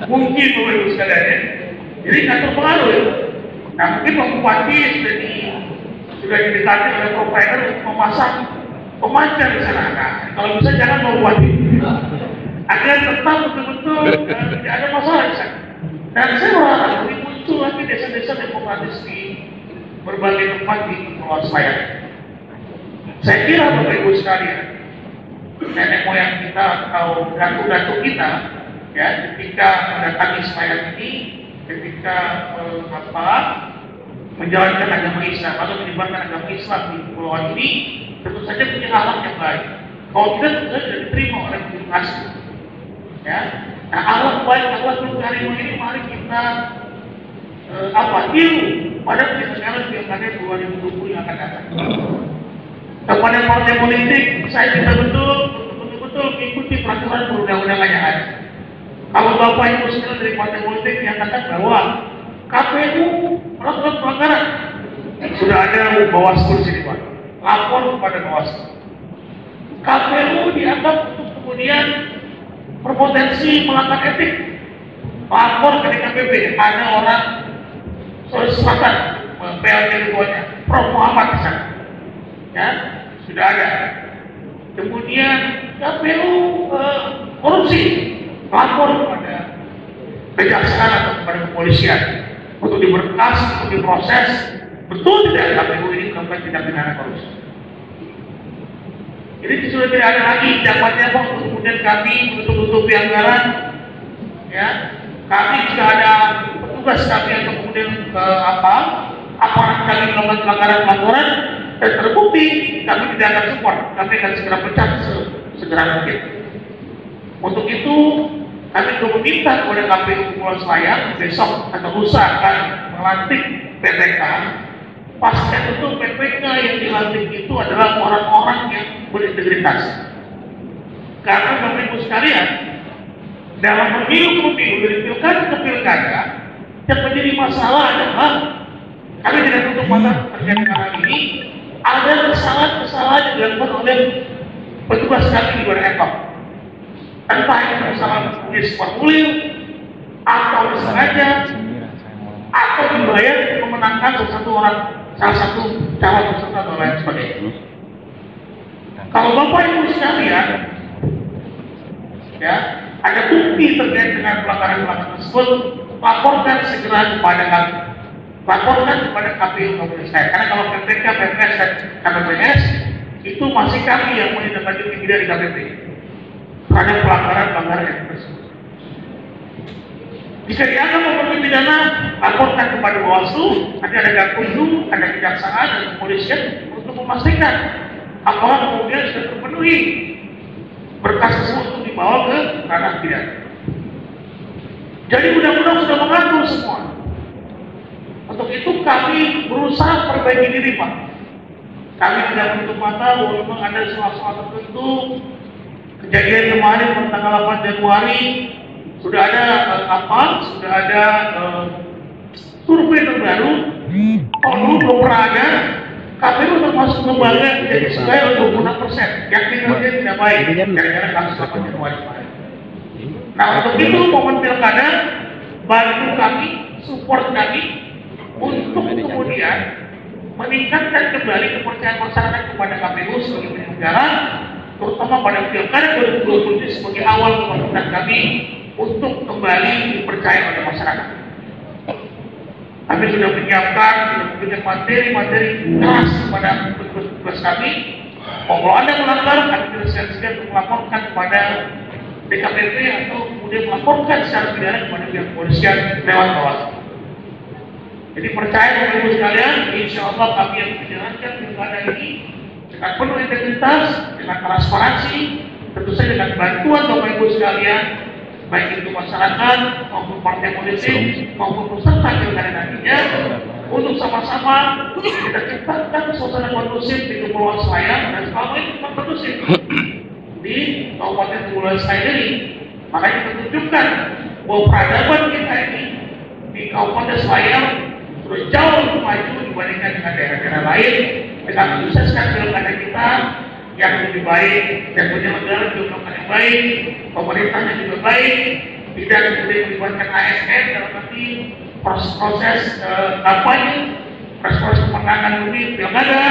mungkin Bapak Ibu sekalian ya, jadi tidak terpengaruh ya. Nah mungkin Pak Bupati sudah didekati oleh provider untuk memasang pemancar di sana. Nah, kalau bisa jangan Pak Bupati, agar tetap betul-betul tidak ada masalah di sana. Dan saya berharap ini muncul lagi desa-desa demokratis di berbagai tempat di Kepulauan Selayar. Saya kira Bapak Ibu sekalian, nenek moyang kita atau datuk-datuk kita, ya ketika mendatangi Selayar ini, ketika menjalankan agama Islam atau menyebarkan agama Islam di kepulauan ini, tentu saja punya akhlak yang baik. Kalau tidak, tentu saja tidak diterima oleh demokrasi. Ya, nah akhlak baik, akhlak berkarimah ini mari kita tiru pada penyelenggaraan pilkada 2020 yang akan datang. Kepada partai politik, saya minta betul-betul mengikuti peraturan perundang-undangan yang ada. Kalau Bapak Ibu sekalian dari partai politik yang katakan bahwa KPU melakukan pelanggaran, sudah ada Bawaslu di sini Pak, lapor kepada Bawaslu. KPU dianggap untuk kemudian berpotensi melanggar etik, lapor ke DKPP. Ada orang Sulawesi Selatan, PLT ketuanya, Prof Muhammad di sana, ya sudah ada. Kemudian KPU korupsi, lapor kepada kejaksaan atau kepada kepolisian untuk diberkas, untuk diproses. Betul tidak KPU ini melakukan tindak pidana korupsi? Ini sudah tidak ada lagi jawabannya Pak untuk kemudian kami menutup-nutupi anggaran, ya. Kami juga ada petugas kami yang kemudian aparat kami melakukan pelanggaran dan terbukti, kami tidak akan support, kami akan segera pecat segera mungkin. Untuk itu kami meminta kepada KPU Kepulauan Selayar besok atau lusa akan melantik PPK. Pastikan betul PPK yang dilantik itu adalah orang-orang yang berintegritas. Karena Bapak Ibu sekalian, dalam pemilu dari pilkada ke pilkada, yang menjadi masalah adalah kami tidak tutup mata terkait dengan hal ini. Ada kesalahan-kesalahan yang dilakukan oleh petugas kami di luar ekor. Entah itu kesalahan menulis formulir, atau disengaja, atau dibayar untuk memenangkan salah satu calon peserta atau lain sebagainya. Kalau Bapak Ibu sekalian, ya ada bukti terkait dengan pelanggaran tersebut, laporkan segera kepada kami. Laporkan kepada KPU Kabupaten Selayar. Karena kalau PPK, PPS, dan KPPS itu masih kami yang menindaklanjuti dari KPP. terhadap pelanggaran etik tersebut. Jika dianggap memiliki pidana, laporkan kepada Bawaslu, nanti ada Gakumdu, ada Kejaksaan, ada Kepolisian untuk memastikan apakah kemudian sudah terpenuhi berkas tersebut untuk dibawa ke ranah pidana. Jadi undang-undang sudah mengatur semua. Untuk itu kami berusaha perbaiki diri, Pak. Kami tidak menutup mata bahwa memang ada soal-soal tertentu. Kejadian kemarin tanggal 8 Januari sudah ada sudah ada survei terbaru. Kalau dulu belum pernah ada, KPU termasuk lembaga jadi sesuai untuk 26%. Yang kinerja tidak baik gara-gara kasus 8 Januari kemarin. Nah, untuk itu momen pilkada bantu kami, support kami untuk kemudian meningkatkan kembali kepercayaan masyarakat kepada KPU sebagai penyelenggara, terutama pada pilkada 2020 sebagai awal kebangkitan kami untuk kembali dipercaya oleh masyarakat. Kami sudah menyiapkan materi-materi keras kepada petugas kami. Kalau Anda melanggar, kami bersedia untuk melaporkan kepada DKPP atau kemudian melaporkan secara pidana kepada pihak kepolisian lewat Bawaslu. Jadi percaya Bapak Ibu sekalian, insya Allah kami yang menjalankan pilkada ini dengan penuh integritas, dengan transparansi, tentu saja dengan bantuan Bapak Ibu sekalian, baik itu masyarakat maupun partai politik maupun peserta pilkada nantinya, untuk sama-sama kita ciptakan suasana kondusif di Kepulauan Selayar dan selama ini memang kondusif di Kabupaten Kepulauan Selayar ini. Makanya kita tunjukkan bahwa peradaban kita ini di Kabupaten Selayar sudah jauh lebih maju dibandingkan dengan daerah-daerah lain, dengan mensukseskan pilkada kita yang lebih baik, dan penyelenggara juga yang baik, pemerintahnya juga baik, tidak kemudian melibatkan ASN dalam arti proses kampanye, proses kemenangan pemilu pilkada,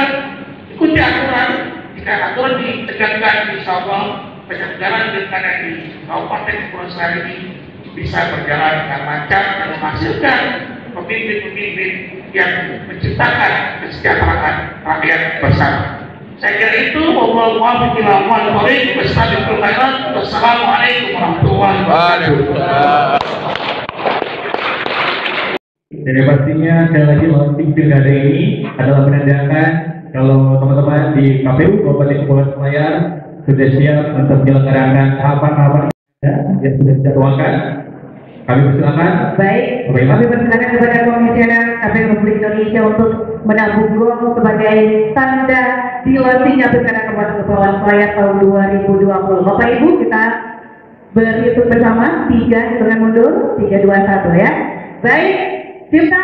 ikuti aturan. Jika aturan ditegakkan, insya Allah penyelenggaraan pilkada di Kabupaten Kepulauan Selayar ini bisa berjalan dengan lancar dan menghasilkan pemimpin-pemimpin yang menciptakan kesejahteraan rakyat bersama. Saya kira itu. Wassalamualaikum warahmatullahi wabarakatuh. Dan yang pastinya sekali lagi launching pilkada ini adalah menandakan kalau teman-teman di KPU Kabupaten Kepulauan Selayar sudah siap untuk menyelenggarakan tahapan-tahapan yang sudah dijadwalkan. Kami persilakan. Baik, kami persilakan kepada Komisioner KPU Republik Indonesia untuk menabuh gong sebagai tanda dilaunchingnya pilkada Kabupaten Kepulauan Selayar tahun 2020. Bapak Ibu, kita berhitung bersama 3 hitungan mundur, 3, 2, 1 ya. Baik, kita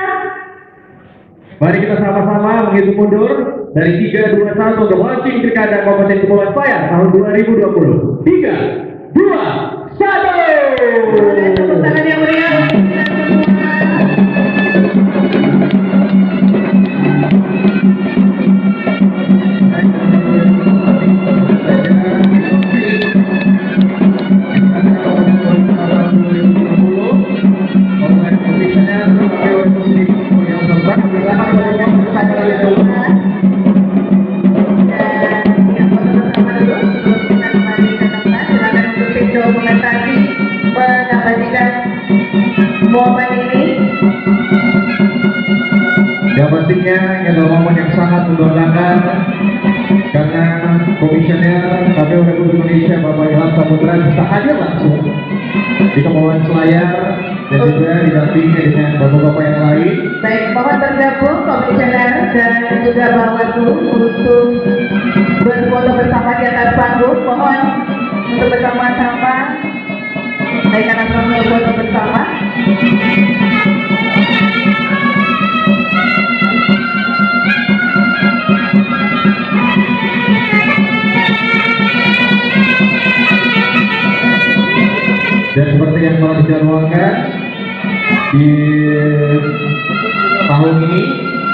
mari kita sama-sama menghitung mundur dari 3, 2, 1 untuk launching pilkada Kabupaten Kepulauan Selayar tahun 2020. 3, 2, 1. Tepuk tangan yang meriah. Momen ini yang pastinya ini adalah momen yang sangat membanggakan karena Komisioner KPU Republik Indonesia Bapak Ilham Saputra bisa hadir langsung di Kepulauan Selayar dan juga didampingi dengan bapak-bapak yang lain. baik, mohon bergabung Komisioner dan juga Bawaslu untuk berfoto bersama di atas panggung. Mohon untuk bersama-sama baik anak foto bersama. Dan seperti yang telah dijadwalkan di tahun ini,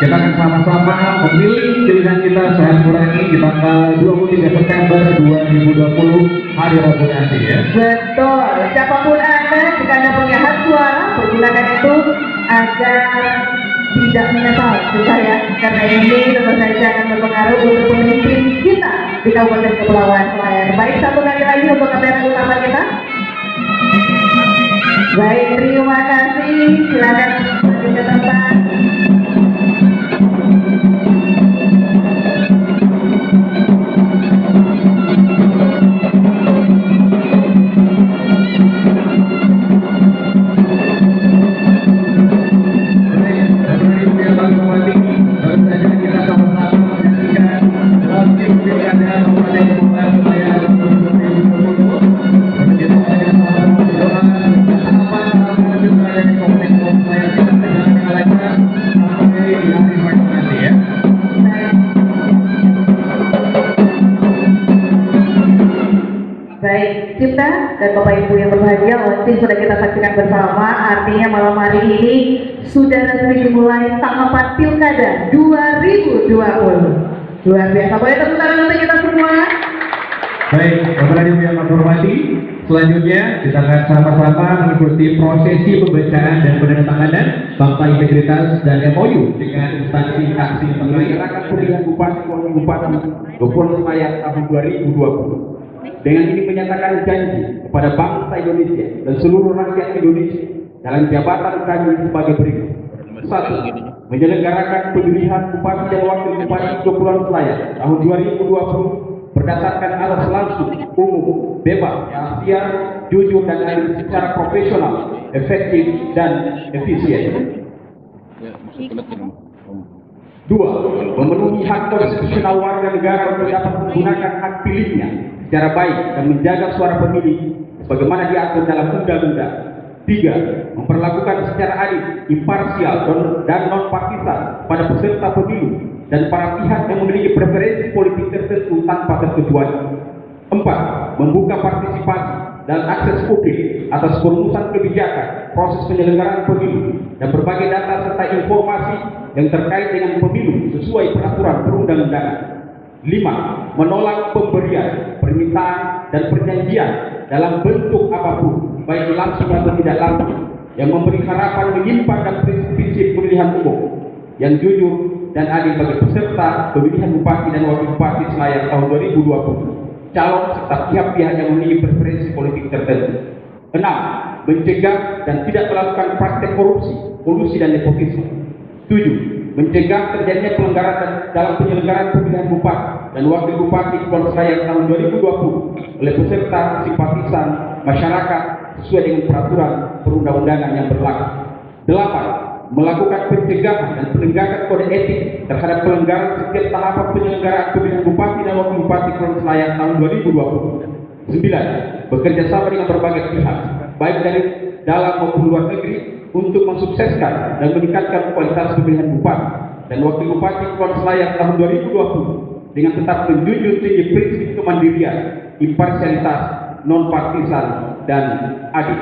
kita akan sama-sama memilih pilihan kita Sehat Nurani di tanggal 23 September 2020 hari Rabu nanti ya. Betul, siapapun Anda, jika Anda punya hak suara, pergunakan itu agar tidak menyesal, saya, karena ini tentu saja akan berpengaruh untuk pemimpin kita di Kabupaten Kepulauan Selayar. Baik, satu kali lagi untuk kamera utama Baik, terima kasih. Silakan lanjut ke tempat. Baik, kita dan Bapak Ibu yang berbahagia, launching sudah kita saksikan bersama. Artinya malam hari ini sudah resmi dimulai tahapan Pilkada 2020. Luar biasa, boleh tepuk tangan untuk kita semua. Baik, Bapak Ibu yang kami hormati, selanjutnya kita akan sama-sama mengikuti prosesi pembacaan dan penandatanganan Fakta Integritas dan MOU dengan instansi aksi Menyelenggarakan pemilihan bupati wakil bupati Kepulauan Selayar tahun 2020. Dengan ini menyatakan janji kepada bangsa Indonesia dan seluruh rakyat Indonesia dalam jabatan kami sebagai berikut. 1. Menyelenggarakan pemilihan bupati dan wakil bupati Kepulauan Selayar tahun 2020 berdasarkan asas langsung, umum, bebas, imparsial, jujur dan adil secara profesional, efektif dan efisien. 2. Memenuhi hak konstitusional warga negara untuk dapat menggunakan hak pilihnya secara baik dan menjaga suara pemilih sebagaimana diatur dalam undang-undang. 3. Memperlakukan secara adil, imparsial dan non-partisan pada peserta pemilu dan para pihak yang memiliki preferensi politik tertentu tanpa terkecuali. 4. Membuka partisipasi dan akses publik atas perumusan kebijakan, proses penyelenggaraan pemilu dan berbagai data serta informasi yang terkait dengan pemilu sesuai peraturan perundang-undangan. 5. Menolak pemberian, permintaan, dan perjanjian dalam bentuk apapun, baik langsung atau tidak langsung, yang memberi harapan menyimpang prinsip pemilihan umum yang jujur dan adil bagi peserta pemilihan bupati dan wakil bupati Selayar tahun 2020, calon serta pihak-pihak yang memiliki preferensi politik tertentu. 6. Mencegah dan tidak melakukan praktek korupsi, kolusi, dan nepotisme. 7. Mencegah terjadinya pelanggaran dalam penyelenggaraan pemilihan bupati dan wakil bupati Kepulauan Selayar tahun 2020 oleh peserta, simpatisan, masyarakat sesuai dengan peraturan perundang-undangan yang berlaku. 8. Melakukan pencegahan dan penegakan kode etik terhadap pelanggaran setiap tahapan penyelenggaraan pemilihan bupati dan wakil bupati Kepulauan Selayar tahun 2020. 9. Bekerja sama dengan berbagai pihak, baik dari dalam maupun luar negeri, untuk mensukseskan dan meningkatkan kualitas pemilihan bupati dan wakil bupati Kepulauan Selayar tahun 2020 dengan tetap menjunjung tinggi prinsip kemandirian, imparsialitas, non-partisan, dan adil.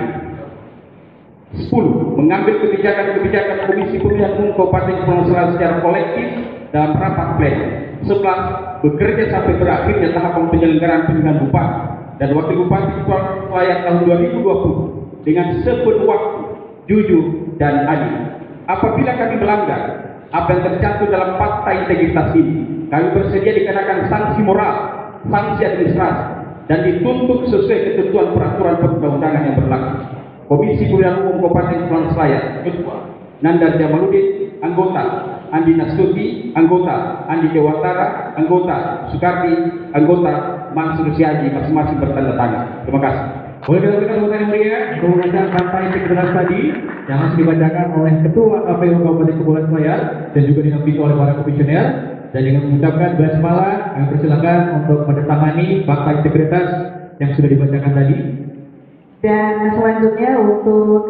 10. Mengambil kebijakan-kebijakan Komisi Pemilihan Umum Kabupaten Kepulauan Selayar secara kolektif dalam rapat pleno. 11. Bekerja sampai berakhirnya tahapan penyelenggaraan pemilihan bupati dan wakil bupati Kepulauan Selayar tahun 2020 dengan sepenuh waktu, jujur, dan adil. Apabila kami melanggar apa yang tercantum dalam fakta integritas ini, kami bersedia dikenakan sanksi moral, sanksi administrasi, dan dituntut sesuai ketentuan peraturan perundang-undangan yang berlaku. Komisi Pemilihan Umum Kabupaten Kepulauan Selayar, Ketua Nandar Jamaluddin, anggota Andi Nasuti, anggota Andi Dewantara, anggota Sukardi, anggota Mansur Siaji, masing-masing bertanda tangan. Terima kasih. Boleh dilakukan tepuk tangan meriah menggunakan Fakta Integritas tadi yang harus dibacakan oleh Ketua KPU Kabupaten Kepulauan Selayar dan juga dinampingi oleh para komisioner. Dan dengan mengucapkan basmalah, kami persilakan untuk menandatangani Fakta Integritas yang sudah dibacakan tadi. Dan selanjutnya untuk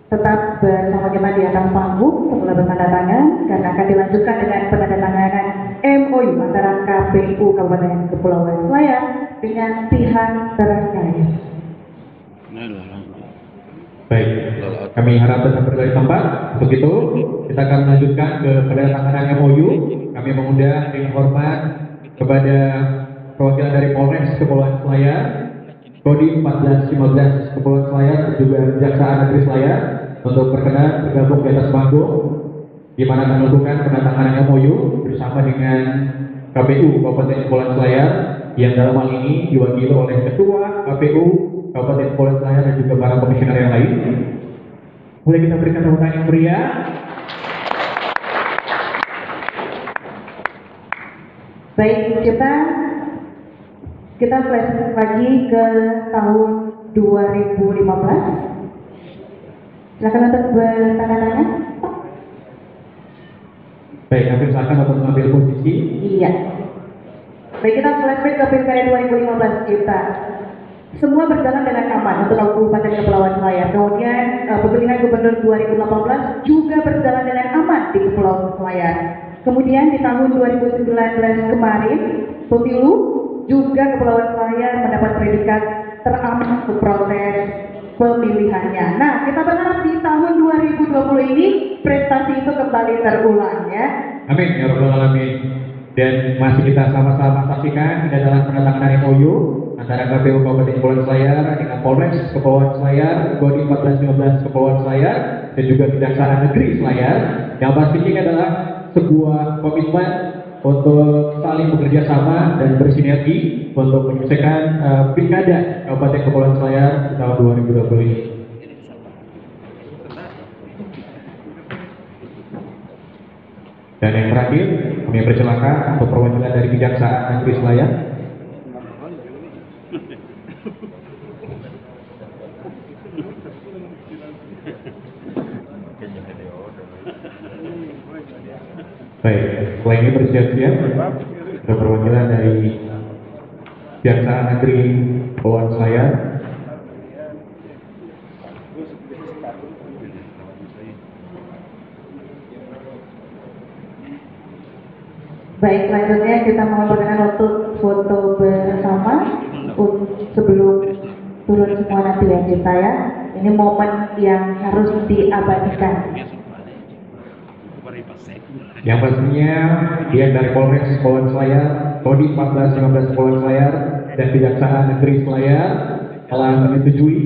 tetap bersama kita di atas panggung setelah bertanda tangan, karena akan dilanjutkan dengan penandatanganan MOU antara KPU Kabupaten Kepulauan Selayar dengan pihak terkait. Baik, kami harap tetap berada di tempat. Untuk itu, kita akan melanjutkan ke penandatanganan MOU. Kami mengundang dengan hormat kepada perwakilan dari Polres Kepulauan Selayar, Kodim 1415 Kepulauan Selayar, juga Kejaksaan Negeri Selayar untuk berkenan bergabung di atas panggung, di mana akan melakukan penandatanganan MOU bersama dengan KPU Kabupaten Kepulauan Selayar yang dalam hal ini diwakili oleh Ketua KPU Kabupaten Kepulauan Selayar dan juga para komisioner yang lain. Boleh kita berikan tepuk tangan yang meriah. Baik, kita flashback lagi ke tahun 2015. Silakan untuk bertanya-tanya. Baik, kami silakan untuk mengambil posisi. Iya. Baik, kita flashback ke Pilkada 2015 kita. Semua berjalan dengan aman untuk Kabupaten Kepulauan Selayar. Kemudian pemilihan gubernur 2018 juga berjalan dengan aman di Kepulauan Selayar. Kemudian di tahun 2019 kemarin, pemilu juga Kepulauan Selayar mendapat predikat teraman untuk proses pemilihannya. Nah, kita berharap di tahun 2020 ini prestasi itu kembali terulang ya. Amin ya rabbal alamin. Dan masih kita sama-sama saksikan ini adalah penandatanganan MOU antara KPU Kabupaten Kepulauan Selayar dengan Polres Kepulauan Selayar, Kodim 1415 Kepulauan Selayar dan juga Kejaksaan Negeri Selayar. Yang pastinya ini adalah sebuah komitmen untuk saling bekerja sama dan bersinergi untuk menyelesaikan pilkada Kabupaten Kepulauan Selayar di tahun 2020 ini. Dan yang terakhir, kami persilakan untuk perwakilan dari Kejaksaan Negeri Selayar. Baik, setelah ini bersiap-siap untuk perwakilan dari Kejaksaan Negeri Kepulauan Selayar. Baik, selanjutnya kita mau berkenan untuk foto bersama sebelum turun semua nanti ya kita ya. Ini momen yang harus diabadikan. Yang pastinya dia dari Polres Kepulauan Selayar, Kodim 1415 Kepulauan Selayar dan Kejaksaan Negeri Selayar telah menyetujui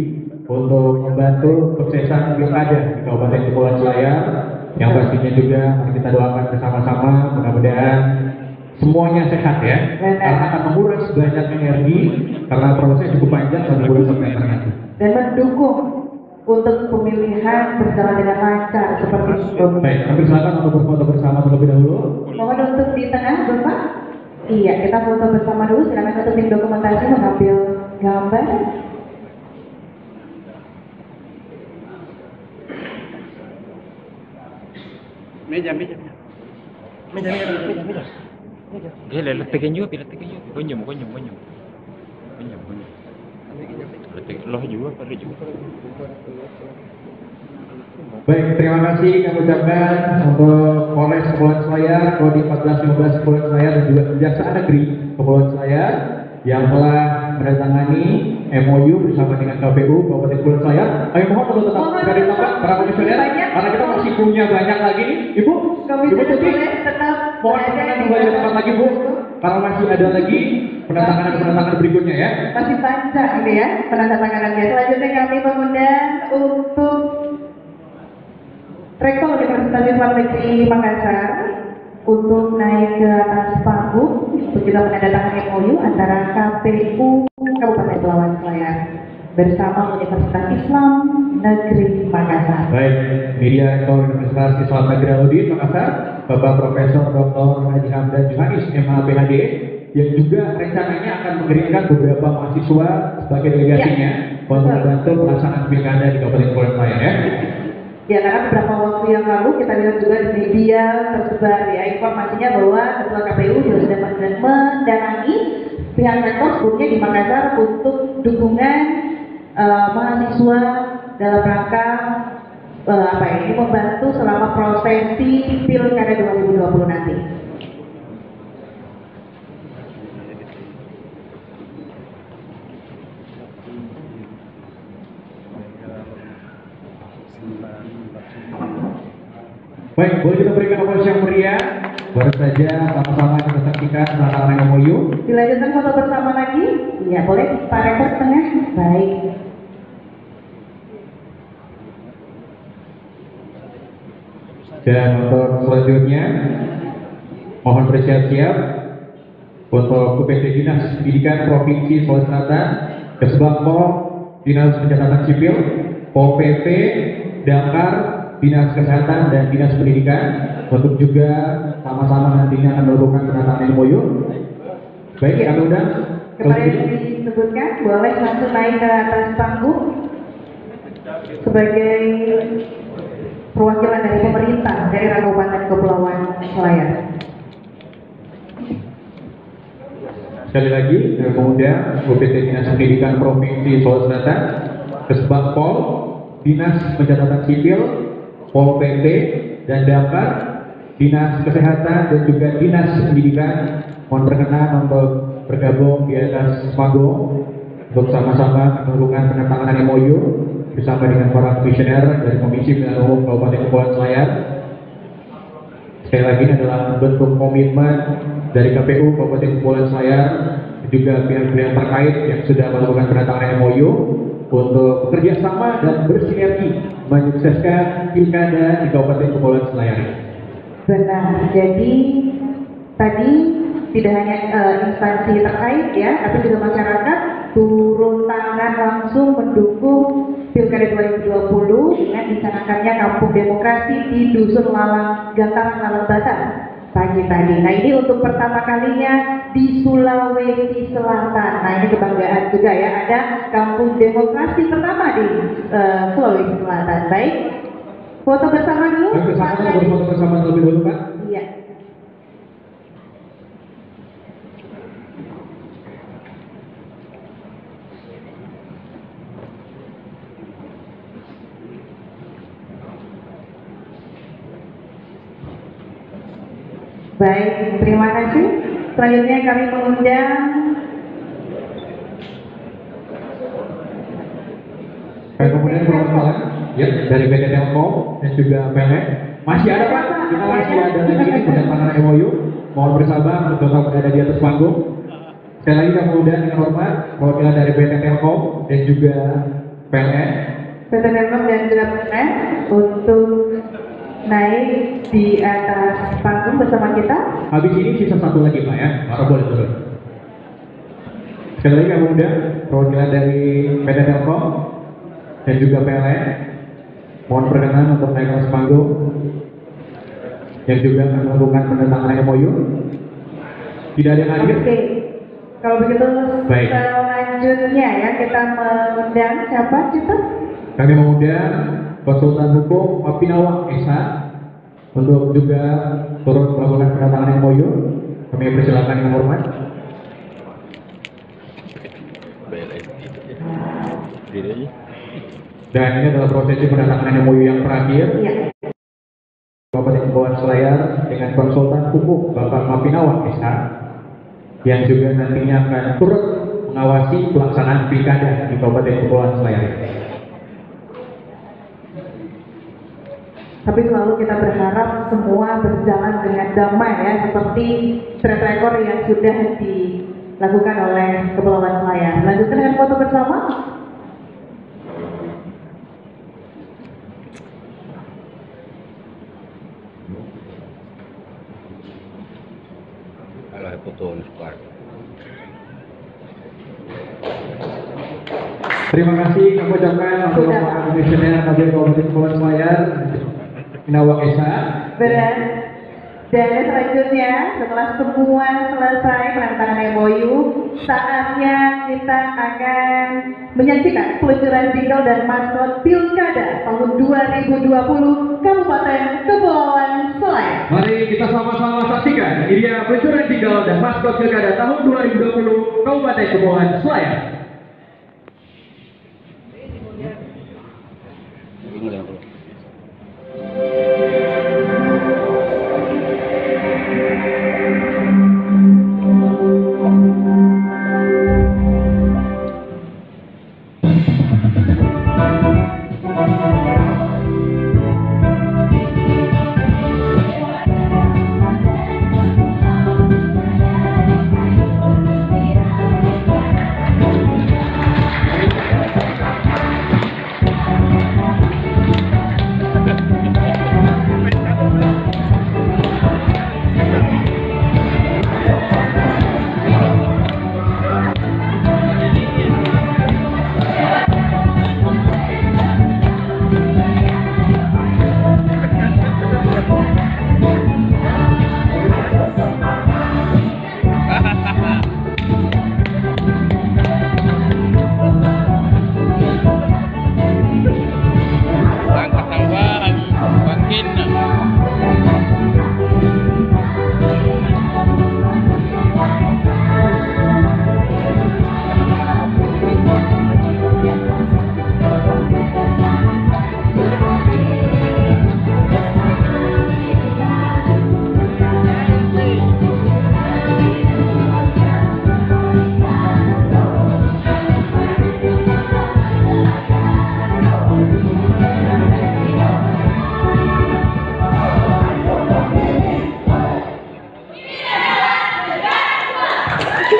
untuk membantu suksesan pilkada di Kabupaten Kepulauan Selayar. Yang pastinya juga kita doakan bersama-sama mudah-mudahan semuanya sehat ya, karena akan menguras banyak energi karena prosesnya cukup panjang sampai bulan September nanti. Dan mendukung untuk pemilihan berjalan dengan lancar seperti itu. Baik, kami silakan untuk berfoto bersama terlebih dahulu. Mohon untuk di tengah, Bapak. Iya, kita foto bersama dulu. Silakan untuk tim dokumentasi mengambil gambar. Meja. Letakkan juga. Konyol. Letak loh juga, pada juga. Baik, terima kasih kami ucapkan untuk Polres Kepulauan Selayar, Kodim 1415 Kepulauan Selayar dan juga Kejaksaan Negeri Kepulauan Selayar yang telah menandatangani MOU bersama dengan KPU Kabupaten Kepulauan Selayar. Ayo mohon untuk tetap berada di tempat para komisioner karena kita masih punya banyak lagi nih, Ibu. Ibu Tuti, mohon berkenan kembali ke tempat lagi Bu, karena masih ada lagi penandatanganan berikutnya ya. Masih panjang ini ya penandatanganannya. Selanjutnya kami mengundang untuk Rektor Universitas Islam Negeri Makassar untuk naik ke atas panggung untuk kita menandatangani MOU antara KPU Kabupaten Kepulauan Selayar bersama Universitas Islam Negeri Makassar. Baik, media Rektor Universitas Islam Negeri Aludin Makassar, Bapak Profesor Dr. Haji Hamdan Johanis MA PhD, yang juga rencananya akan mengirimkan beberapa mahasiswa sebagai delegasinya untuk membantu pelaksanaan pilkada di Kabupaten Kepulauan Selayar ya. Ya, karena beberapa waktu yang lalu kita lihat juga di media tersebar ya informasinya bahwa Ketua KPU juga sudah mendatangi pihak rektor sebelumnya di Makassar untuk dukungan mahasiswa dalam rangka ini membantu selama prosesi pilkada 2020 nanti. Baik, boleh kita berikan aplaus yang meriah. Baru saja sama-sama kita saksikan penandatanganan MOU. Dilanjutkan foto bersama lagi. Iya, boleh Pak Rektor tengah. Baik. Dan untuk selanjutnya, mohon bersiap-siap untuk UPT Dinas Pendidikan Provinsi Sulawesi Selatan, Kesbangpol Dinas Pencatatan Sipil, Pol PP, Damkar, Dinas Kesehatan dan Dinas Pendidikan untuk juga sama-sama nantinya akan melakukan penandatanganan MOU. Baik, kami undang Kemarin disebutkan boleh langsung naik ke atas panggung sebagai perwakilan dari pemerintah daerah Kabupaten Kepulauan Selayar. Sekali lagi, kemudian UPT Dinas Pendidikan Provinsi Sulawesi Selatan, Kesbangpol, Dinas Pencatatan Sipil, Pol PP dan Damkar, Dinas Kesehatan dan juga Dinas Pendidikan mohon berkenan untuk bergabung di atas panggung untuk sama-sama melakukan penandatanganan MOU bersama dengan para komisioner dari Komisi Pemilihan Umum Kabupaten Kepulauan Selayar. Sekali lagi ini adalah bentuk komitmen dari KPU Kabupaten Kepulauan Selayar juga pihak-pihak terkait yang sudah melakukan penandatanganan MOU untuk bekerja sama dan bersinergi menyukseskan pilkada di Kabupaten Kepulauan Selayar. Benar, jadi tadi tidak hanya instansi terkait ya, tapi juga masyarakat turun tangan langsung mendukung Pilkada 2020 dengan dicanangkannya Kampung Demokrasi di Dusun Lalang, Gantaran Lalang Batam pagi tadi. Nah ini untuk pertama kalinya di Sulawesi Selatan. Nah ini kebanggaan juga ya, ada Kampung Demokrasi pertama di Sulawesi Selatan. Baik, foto bersama dulu. Foto bersama terlebih dahulu, Pak. Iya. Baik, terima kasih. Selanjutnya kami mengundang kemudian perwakilan ya dari PT Telkom dan juga PLN. Masih ada Pak, kita masih ada lagi ini penandatanganan MOU. Mohon bersabar untuk tetap berada di atas panggung. Sekali lagi kami undang dengan hormat perwakilan dari PT Telkom dan juga PLN. PT Telkom dan juga PLN untuk naik di atas panggung bersama kita. Habis ini sisa satu lagi Pak ya, baru boleh turun. Sekali lagi kami undang perwakilan dari PT Telkom dan juga PLN. Mohon berkenan untuk naik ke atas panggung yang juga akan melakukan penandatanganan MOU. Tidak ada yang hadir. Oke, kalau begitu baik. Selanjutnya ya kita mengundang siapa kita? Kami mengundang konsultan hukum Mapinawa Esa untuk juga turut melakukan penandatanganan MOU. Kami persilakan dengan hormat. Dan ini adalah prosesi penandatanganan MOU yang terakhir. Iya. Kabupaten Kepulauan Selayar dengan konsultan hukum Bapak Mapinawa Esa yang juga nantinya akan turut mengawasi pelaksanaan pilkada di Kabupaten Kepulauan Selayar. Tapi selalu kita berharap semua berjalan dengan damai ya, seperti track record yang sudah dilakukan oleh Kepulauan Selayar. Lanjutkan dengan foto bersama. Terima kasih kami ucapkan untuk Bapak Komisioner KPU Kabupaten Kepulauan Selayar Mapinawa Esa. Benar. Dan selanjutnya setelah semua selesai penandatanganan MOU, saatnya kita akan menyaksikan peluncuran jingle dan maskot Pilkada tahun 2020 Kabupaten Kepulauan Selayar. Mari kita sama-sama saksikan ini dia peluncuran jingle dan maskot Pilkada tahun 2020 Kabupaten Kepulauan Selayar.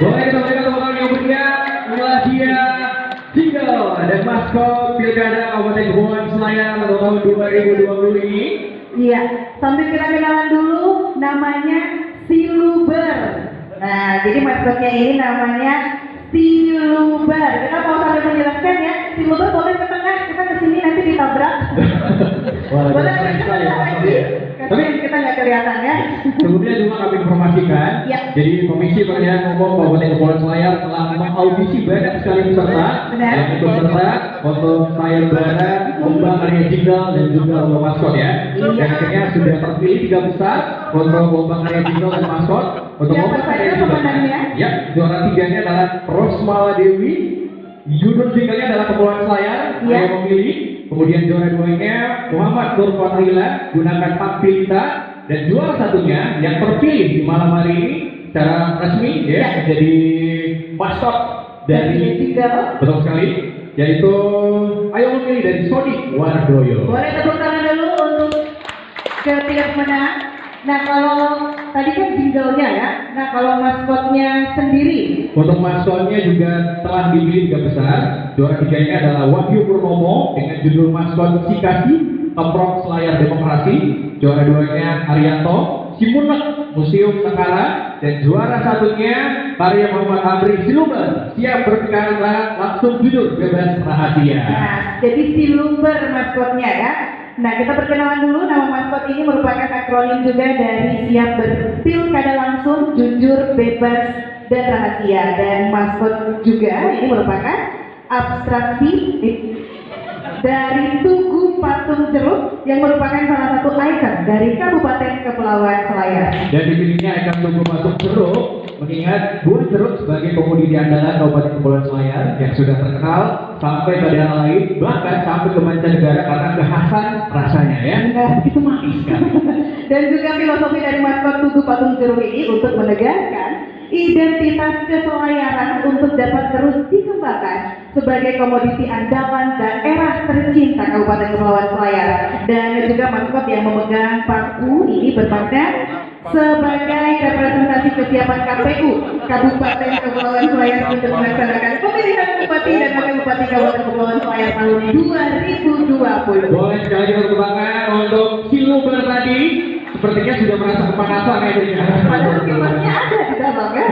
Boleh kita berikan tepuk tangan yang meriah. Inilah dia single dan maskot Pilkada Kabupaten Kepulauan Selayar untuk tahun 2020 ini. Iya, sambil kita kenalan dulu, namanya Siluber. Nah, jadi maskotnya ini namanya Siluber. Kita mau sambil menjelaskan ya, Siluber boleh ke tengah, kita kesini nanti ditabrak. Boleh lagi. Tapi kita nggak kelihatan ya. Sebelumnya juga kami informasikan, Ya. jadi Komisi Pemilihan Umum Kabupaten Kepulauan Selayar telah mengaudisi banyak sekali peserta Benar. yang ikut serta untuk sayembara, lomba karya jingle dan juga lomba maskot ya. Dan akhirnya sudah terpilih 3 besar untuk lomba karya jingle dan maskot. Untuk Siapa lomba saja karya jingle, pemenangnya? ya, juara 3-nya adalah Rosmala Dewi. Judul jinglenya adalah Kepulauan Selayar, Ya. saya memilih. Kemudian juara 2-nya Muhammad Nur Fatrila, gunakan Hak Pilita. Dan juara 1-nya yang terpilih di malam hari ini secara resmi ya, jadi maskot dari Jingle. betul sekali, yaitu ayo memilih dari Sony Wardoyo. Boleh tepuk tangan dulu untuk ketiga pemenang. Nah, kalau tadi kan jinglenya ya. Nah, kalau maskotnya sendiri. Untuk maskotnya juga telah dipilih 3 besar. Juara 3-nya adalah Wahyu Purnomo dengan judul maskot Sikasi Keprok Selayar Demokrasi. Juara 2-nya Arianto Simunek Museum Tengara. Dan juara 1-nya karya Muhammad Amri Siluber, siap berbicara langsung jujur bebas rahasia. Nah, jadi Siluber maskotnya ya. Nah, kita perkenalan dulu. Nama maskot ini merupakan akronim juga dari siap berpilkada langsung, jujur, bebas, dan rahasia. Dan maskot juga ini merupakan abstraksi dari Tugu Patung Jeruk yang merupakan salah satu ikon dari Kabupaten Kepulauan Selayar. Dan dipilihnya ikon Tugu Patung Jeruk mengingat buah jeruk sebagai komoditi andalan Kabupaten Kepulauan Selayar yang sudah terkenal sampai ke daerah lain, bahkan sampai ke mancanegara karena kekhasan rasanya ya. Itu manis kan. Dan juga filosofi dari maskot Tugu Patung Jeruk ini untuk menegaskan identitas keselayaran untuk dapat terus dikembangkan sebagai komoditi andalan daerah tercinta Kabupaten Kepulauan Selayar. Dan juga maskot yang memegang paku ini bermakna sebagai representasi kesiapan KPU Kabupaten Kepulauan Selayar untuk melaksanakan pemilihan Bupati dan Wakil Bupati Kabupaten Kepulauan Selayar tahun 2020. Boleh sekali kita tepuk tangan untuk Siluber tadi. Sepertinya sudah merasa kepanasan ya jadinya. Padahal kilasnya ada di dalam ya.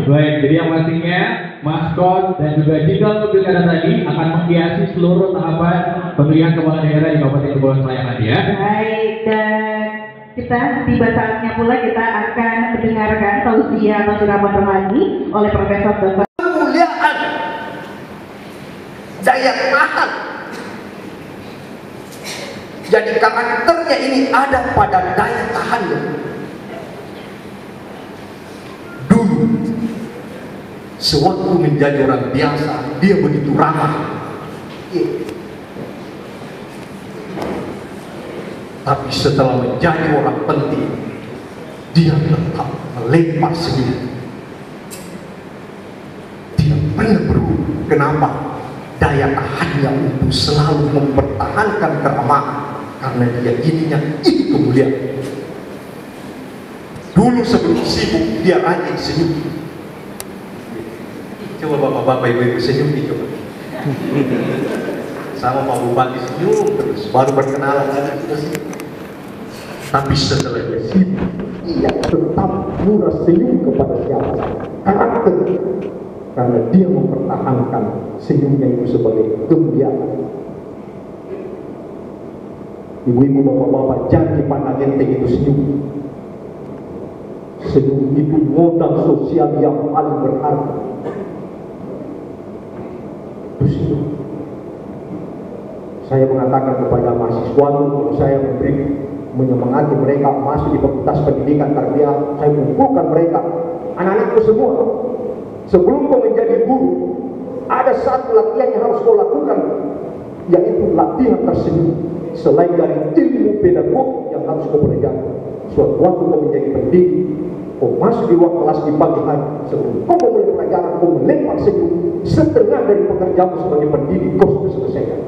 Baik, jadi yang pastinya maskot dan juga jingle untuk pilkada tadi akan menghiasi seluruh tahapan pemilihan kepala daerah di Kabupaten Kepulauan Selayar tadi ya. Baik, dan kita tiba saatnya pula kita akan mendengarkan tausiah atau siraman rohani oleh Profesor Bapak kemuliaan, daya tahan. Jadi karakternya ini ada pada daya tahannya. Dulu, sewaktu menjadi orang biasa, dia begitu ramah. Tapi setelah menjadi orang penting, dia tetap melepas senyum. Dia pernah berubah. Kenapa? Daya tahannya untuk selalu mempertahankan keramahan. Karena dia ininya itu kemuliaan. Dulu sebelum sibuk dia rajin senyum. Coba bapak-bapak ibu-ibu senyum nih coba. Sama Pak Bupati senyum terus, baru berkenalan lagi kita senyum. Tapi setelah dia sibuk, ia tetap murah senyum kepada siapa. Karakter. Karena dia mempertahankan senyumnya itu sebagai kemuliaan. Ibu-ibu, bapak-bapak, jangan dipandang enteng itu senyum. Senyum itu modal sosial yang paling berharga. Itu senyum. Saya mengatakan kepada mahasiswa, kalau saya menyemangati mereka masuk di Fakultas Pendidikan Tarbiyah, saya mengumpulkan mereka, anak-anakku semua, sebelum kau menjadi guru, ada satu latihan yang harus kau lakukan, yaitu latihan tersenyum. Selain dari ilmu pedagog yang harus kau pelajari, suatu waktu kau menjadi pendidik, kau masuk di ruang kelas di pagi hari, sebelum kau memulai pelajaran, kau melempar senyum, setengah dari pekerjaanmu sebagai pendidik kau sudah selesaikan.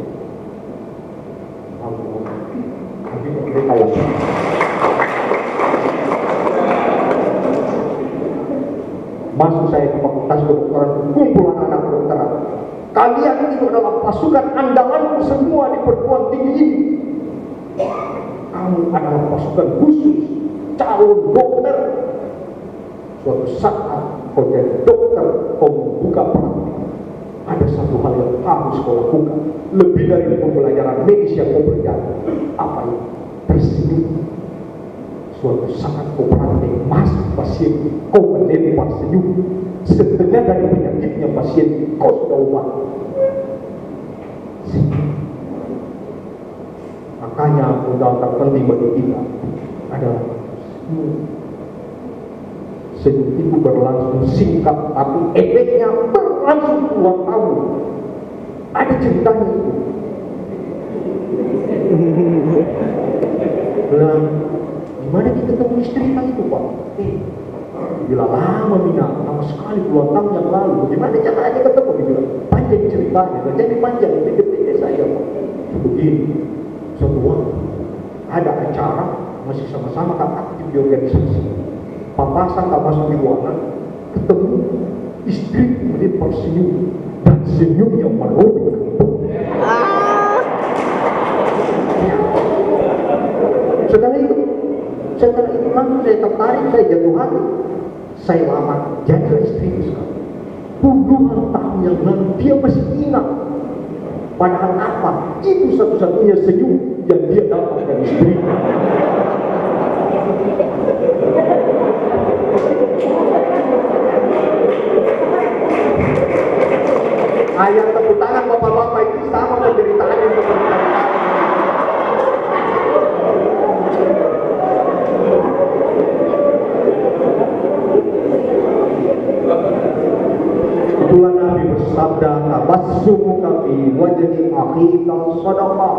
Masuk saya ke Fakultas Kedokteran, kumpul anak-anak kedokteran. Kalian itu adalah pasukan andalanku semua di perguruan tinggi ini. Kamu adalah pasukan khusus, calon dokter. Suatu saat kau jadi dokter, kau membuka praktik. Ada satu hal yang harus kau lakukan, lebih dari pembelajaran medis yang kau pelajari. Apa itu? Tersenyum. Suatu saat kau praktik masuk pasien, kau melempar senyum, setengah dari penyakitnya pasien kau sudah ubah. Makanya modal terpenting bagi kita adalah senyum. Senyum itu berlangsung singkat, tapi efeknya berlangsung puluhan tahun. Ada ceritanya itu. Nah, gimana kita ketemu istri itu, Pak? Bila lama Mina, lama sekali puluhan tahun yang lalu. Bagaimana caranya ketemu? Dia bilang, panjang ceritanya, jadi panjang, detik-detik saja, Pak. Begini, suatu waktu ada acara, masih sama-sama kan aktif di organisasi. Papasan tak masuk di ruangan, ketemu istri melempar senyum, dan senyum yang merobek. Setelah itu langsung saya tertarik, saya jatuh hati, saya lamar, jadi istriku sekarang. Puluhan tahun yang lalu dia masih ingat. Padahal apa? Itu satu-satunya senyum yang dia dapat dari istrinya. Ayat tepuk tangan bapak-bapak itu sama penderitaan yang seperti itulah Nabi bersabda, tabassumuka fi wajhi akhika shadaqah.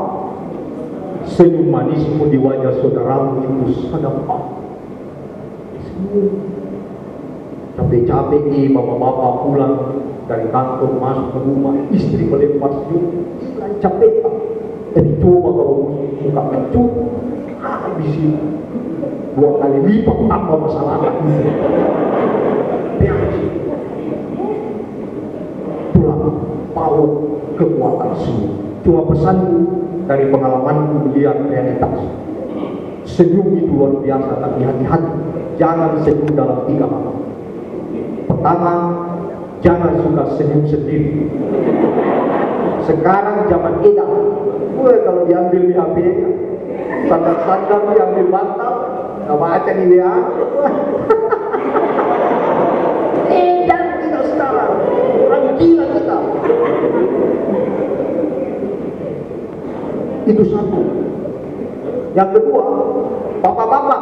Senyum manismu di wajah saudaramu itu sedekah. Senyum. Capek-capek nih bapak-bapak pulang dari kantor masuk ke rumah, istri melempar senyum, selain capek tak. Jadi coba kalau muka kecut, habis itu 2 kali lipat tambah masalah. Itulah power kekuatan senyum. Cuma pesanku dari pengalamanku melihat realitas. Senyum itu luar biasa, tapi hati-hati, jangan senyum dalam 3 hal. Pertama, jangan suka senyum sendiri. Sekarang zaman edan, gue kalau diambil di HP-nya, sandal-sandal diambil bantal, nggak baca di WA. Edan kita sekarang, orang gila kita. Itu satu. Yang kedua, bapak-bapak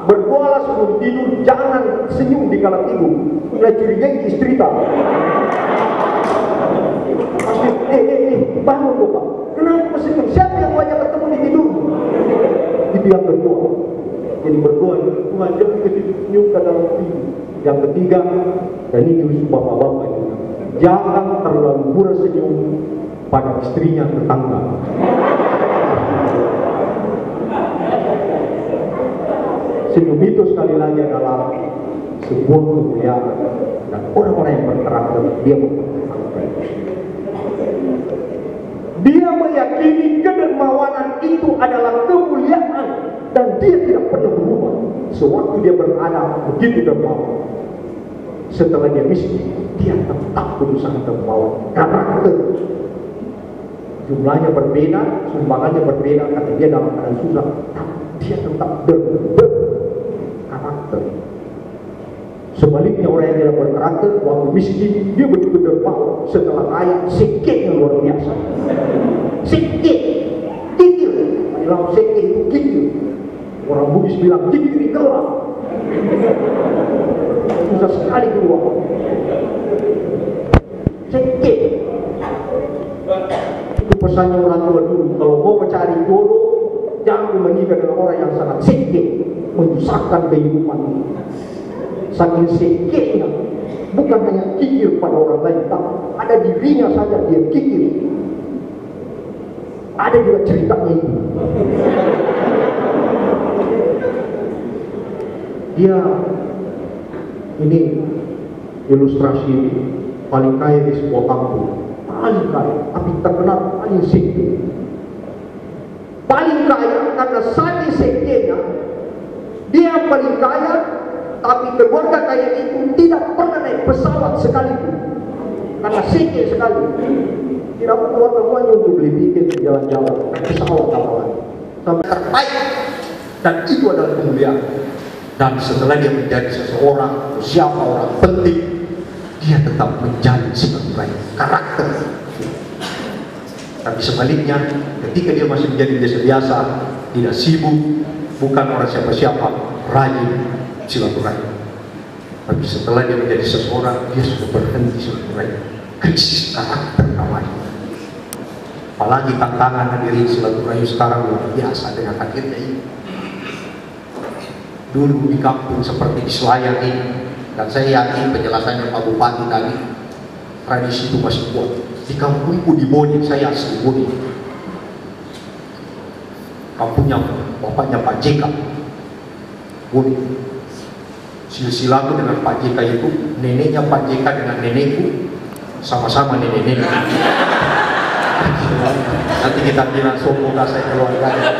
berdoalah sebelum tidur, jangan senyum di kala tidur. Udah curigai istri tak. Pasti, bangun bapak. Kenapa senyum? Siapa yang wajah ketemu di tidur? Itu yang kedua. Jadi berdoa, Tuhan jangan senyum ke dalam tidur. Yang ketiga, dan ini usul bapak-bapak juga, jangan terlalu murah senyum pada istrinya tetangga. Senyum itu sekali lagi adalah sebuah kemuliaan, dan orang-orang yang berkarakter dia meyakini kedermawanan itu adalah kemuliaan, dan dia tidak pernah berubah. Sewaktu dia berada begitu dermawan, setelah dia miskin, dia tetap berusaha dermawan. Karakter jumlahnya berbeda, sumbangannya berbeda, kata dia dalam keadaan susah, tapi dia tetap karakter. Sebaliknya orang yang tidak berkarakter, waktu miskin dia benar-benar mau, setelah kaya sikitnya luar biasa. Sikit, kikir, dalam sikit itu kikir. Orang Bugis bilang kikir di gelap. Susah sekali keluar. Sikit. Itu pesannya orang tua dulu. Kalau mau mencari jodoh, jangan menikah dengan orang yang sangat sikit, menyusahkan kehidupan. Saking sikitnya, bukan hanya kikir pada orang lain, tapi ada dirinya saja dia kikir. Ada juga ceritanya itu. Dia ini ilustrasi paling kaya di sebuah kampung, paling kaya, tapi terkenal paling sikit. Paling kaya karena saking sikitnya, dia paling kaya, tapi keluarga kaya itu tidak pernah naik pesawat sekalipun karena sikit sekali. Tidak keluar semuanya untuk beli tiket jalan-jalan naik pesawat apalagi sampai terbaik, dan itu adalah kemuliaan. Dan setelah dia menjadi seseorang, siapa orang penting, dia tetap menjadi sebagai karakter. Tapi sebaliknya, ketika dia masih menjadi biasa-biasa, tidak sibuk, bukan orang siapa-siapa, rajin silaturahim. Tapi setelah dia menjadi seseorang, dia sudah berhenti silaturahim. Krisis karakter namanya. Apalagi tantangan hadirin silaturahim sekarang luar biasa dengan hadirnya ini. Dulu di kampung seperti di Selayar ini, dan saya yakin penjelasannya Pak Bupati tadi, tradisi itu masih kuat. Di kampungku di Boni, saya asli Boni. Kampungnya bapaknya Pak JK, Boni. Silsilaku dengan Pak JK itu, neneknya Pak JK dengan nenekku sama-sama nenek-nenek. Nanti kita bilang semoga saya keluarganya.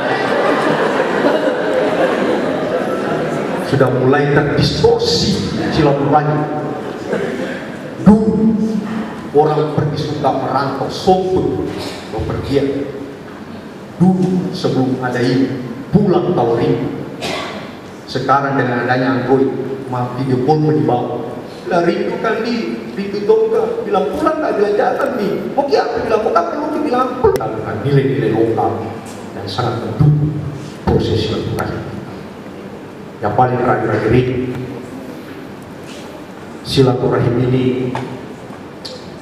Sudah mulai terdistorsi silaturahim. Dulu orang pergi suka merantau, sombong, bepergian. Dulu sebelum ada ini, pulang tahu ribu. Sekarang dengan adanya Android, video call dibawa. Bila rindu kan rindu dongka, bilang pulang tak bilang jangan nih. Oke apa bilang bukan perlu dibilang pulang. Dengan nilai-nilai lokal dan sangat mendukung proses silaturahim. Yang paling terakhir ini, silaturahim ini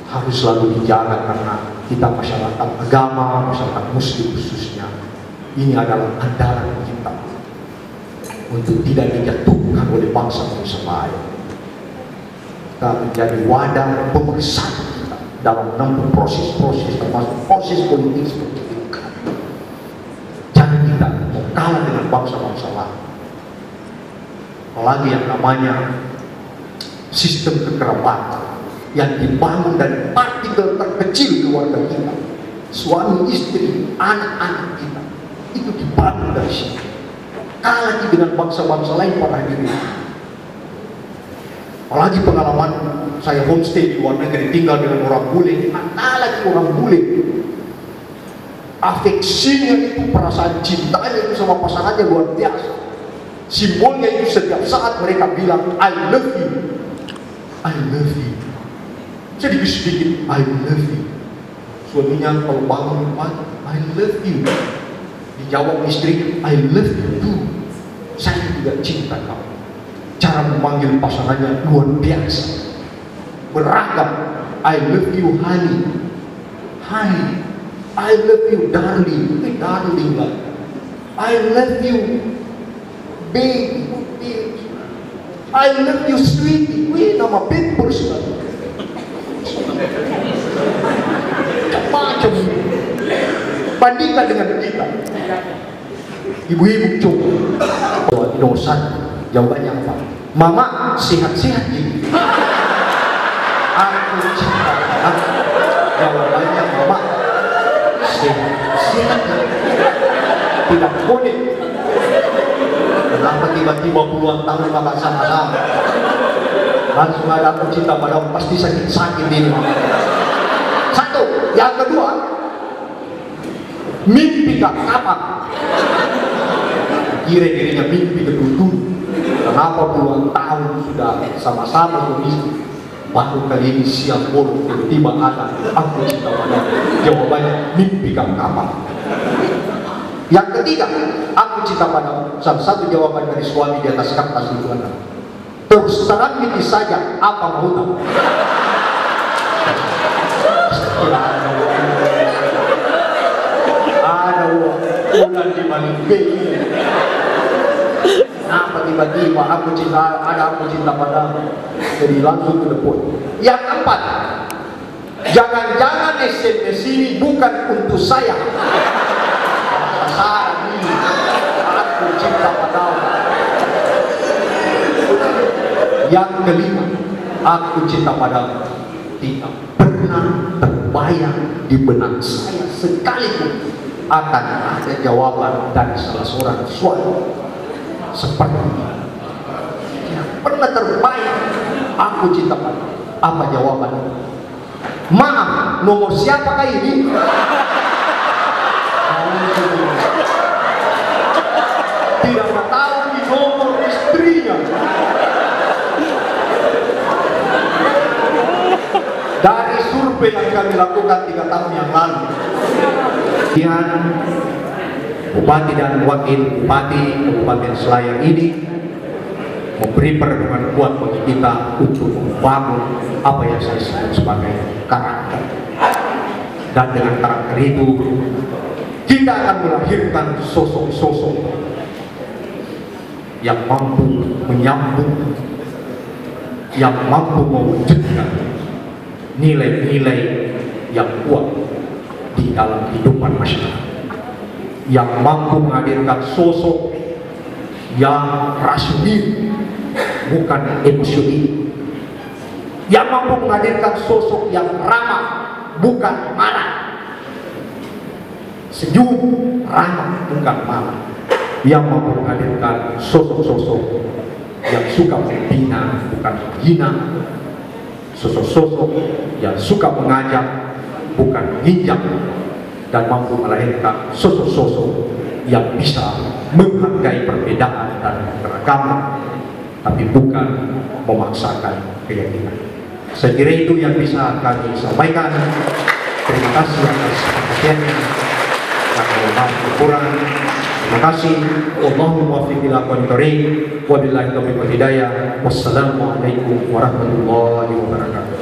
harus selalu dijaga karena kita masyarakat agama, masyarakat muslim khususnya, ini adalah andalan kita untuk tidak dijatuhkan oleh bangsa-bangsa lain. Kita menjadi wadah pemersatu kita dalam menempuh proses-proses termasuk proses politik seperti itu. Jangan kita mau kalah dengan bangsa-bangsa lain. Apalagi yang namanya sistem kekerabatan yang dibangun dari partikel terkecil keluarga kita, suami, istri, anak-anak kita, itu dibangun dari sini. Kalah dengan bangsa-bangsa lain pada hari ini. Apalagi pengalaman saya homestay di luar negeri, tinggal dengan orang bule, kalah orang bule. Afeksinya itu, perasaan cintanya itu sama pasangannya luar biasa. Simbolnya itu setiap saat mereka bilang I love you, I love you. Sedikit-sedikit I love you. Suaminya kalau bangun pagi I love you. Dijawab istri I love you too. Saya juga cinta kamu. Cara memanggil pasangannya luar biasa, beragam. I love you honey, honey. I love you darling, darling lah. I love you baby, I love you sweetie. Wih, nama Pitbull lah. Macam bandingkan dengan kita. Ibu-ibu coba dosa. Jawabannya apa? Mama sehat-sehat ini. Aku cinta. Jawabannya mama sehat-sehat. Tidak boleh. Kenapa tiba-tiba puluhan tahun kakak sama-sama? Langsung ada aku cinta padamu, pasti sakit-sakit ini. Satu. Yang kedua, mimpi gak kapan. Kira-kiranya mimpi ketutup. berapa puluhan tahun sudah sama-sama begitu, baru kali ini siang bolong tiba-tiba ada aku cinta padamu. Jawabannya mimpi kamu kapan? Yang ketiga, aku cinta padamu. Salah satu jawaban dari suami di atas kertas itu adalah terus terang mimpi saja, apa mau tahu? Ada bulan di balik beli. Kenapa tiba-tiba aku cinta padamu? Jadi langsung ke depan. Yang keempat, jangan-jangan SMS ini bukan untuk saya. Saat ini aku cinta padamu. Yang kelima, aku cinta padamu tidak pernah terbayang di benak saya sekalipun akan ada jawaban dari salah seorang suami seperti ini. Tidak pernah terbayang aku cinta padamu. Apa jawabannya? Maaf, nomor siapakah ini? Tidak tahu di nomor istrinya. Dari survei yang kami lakukan 3 tahun yang lalu, Bupati dan Wakil Bupati Kabupaten Selayar ini memberi perhatian kuat bagi kita untuk membangun apa yang saya sebut sebagai karakter. Dan dengan karakter itu, kita akan melahirkan sosok-sosok yang mampu menyambung, yang mampu mewujudkan nilai-nilai yang kuat di dalam kehidupan masyarakat, yang mampu menghadirkan sosok yang rasional bukan emosional, yang mampu menghadirkan sosok yang ramah bukan marah, senyum ramah bukan marah, yang mampu menghadirkan sosok-sosok yang suka membina bukan menghina, sosok-sosok yang suka mengajak bukan menginjak, dan mampu melahirkan sosok-sosok yang bisa menghargai perbedaan dan keragaman, tapi bukan memaksakan keyakinan. Saya kira itu yang bisa kami sampaikan. Terima kasih atas perhatiannya. Mohon kurang. Terima kasih. Allahumma muwaffiq ila aqwamit thoriq. Wabillahi taufiq wal hidayah. Wassalamualaikum warahmatullahi wabarakatuh.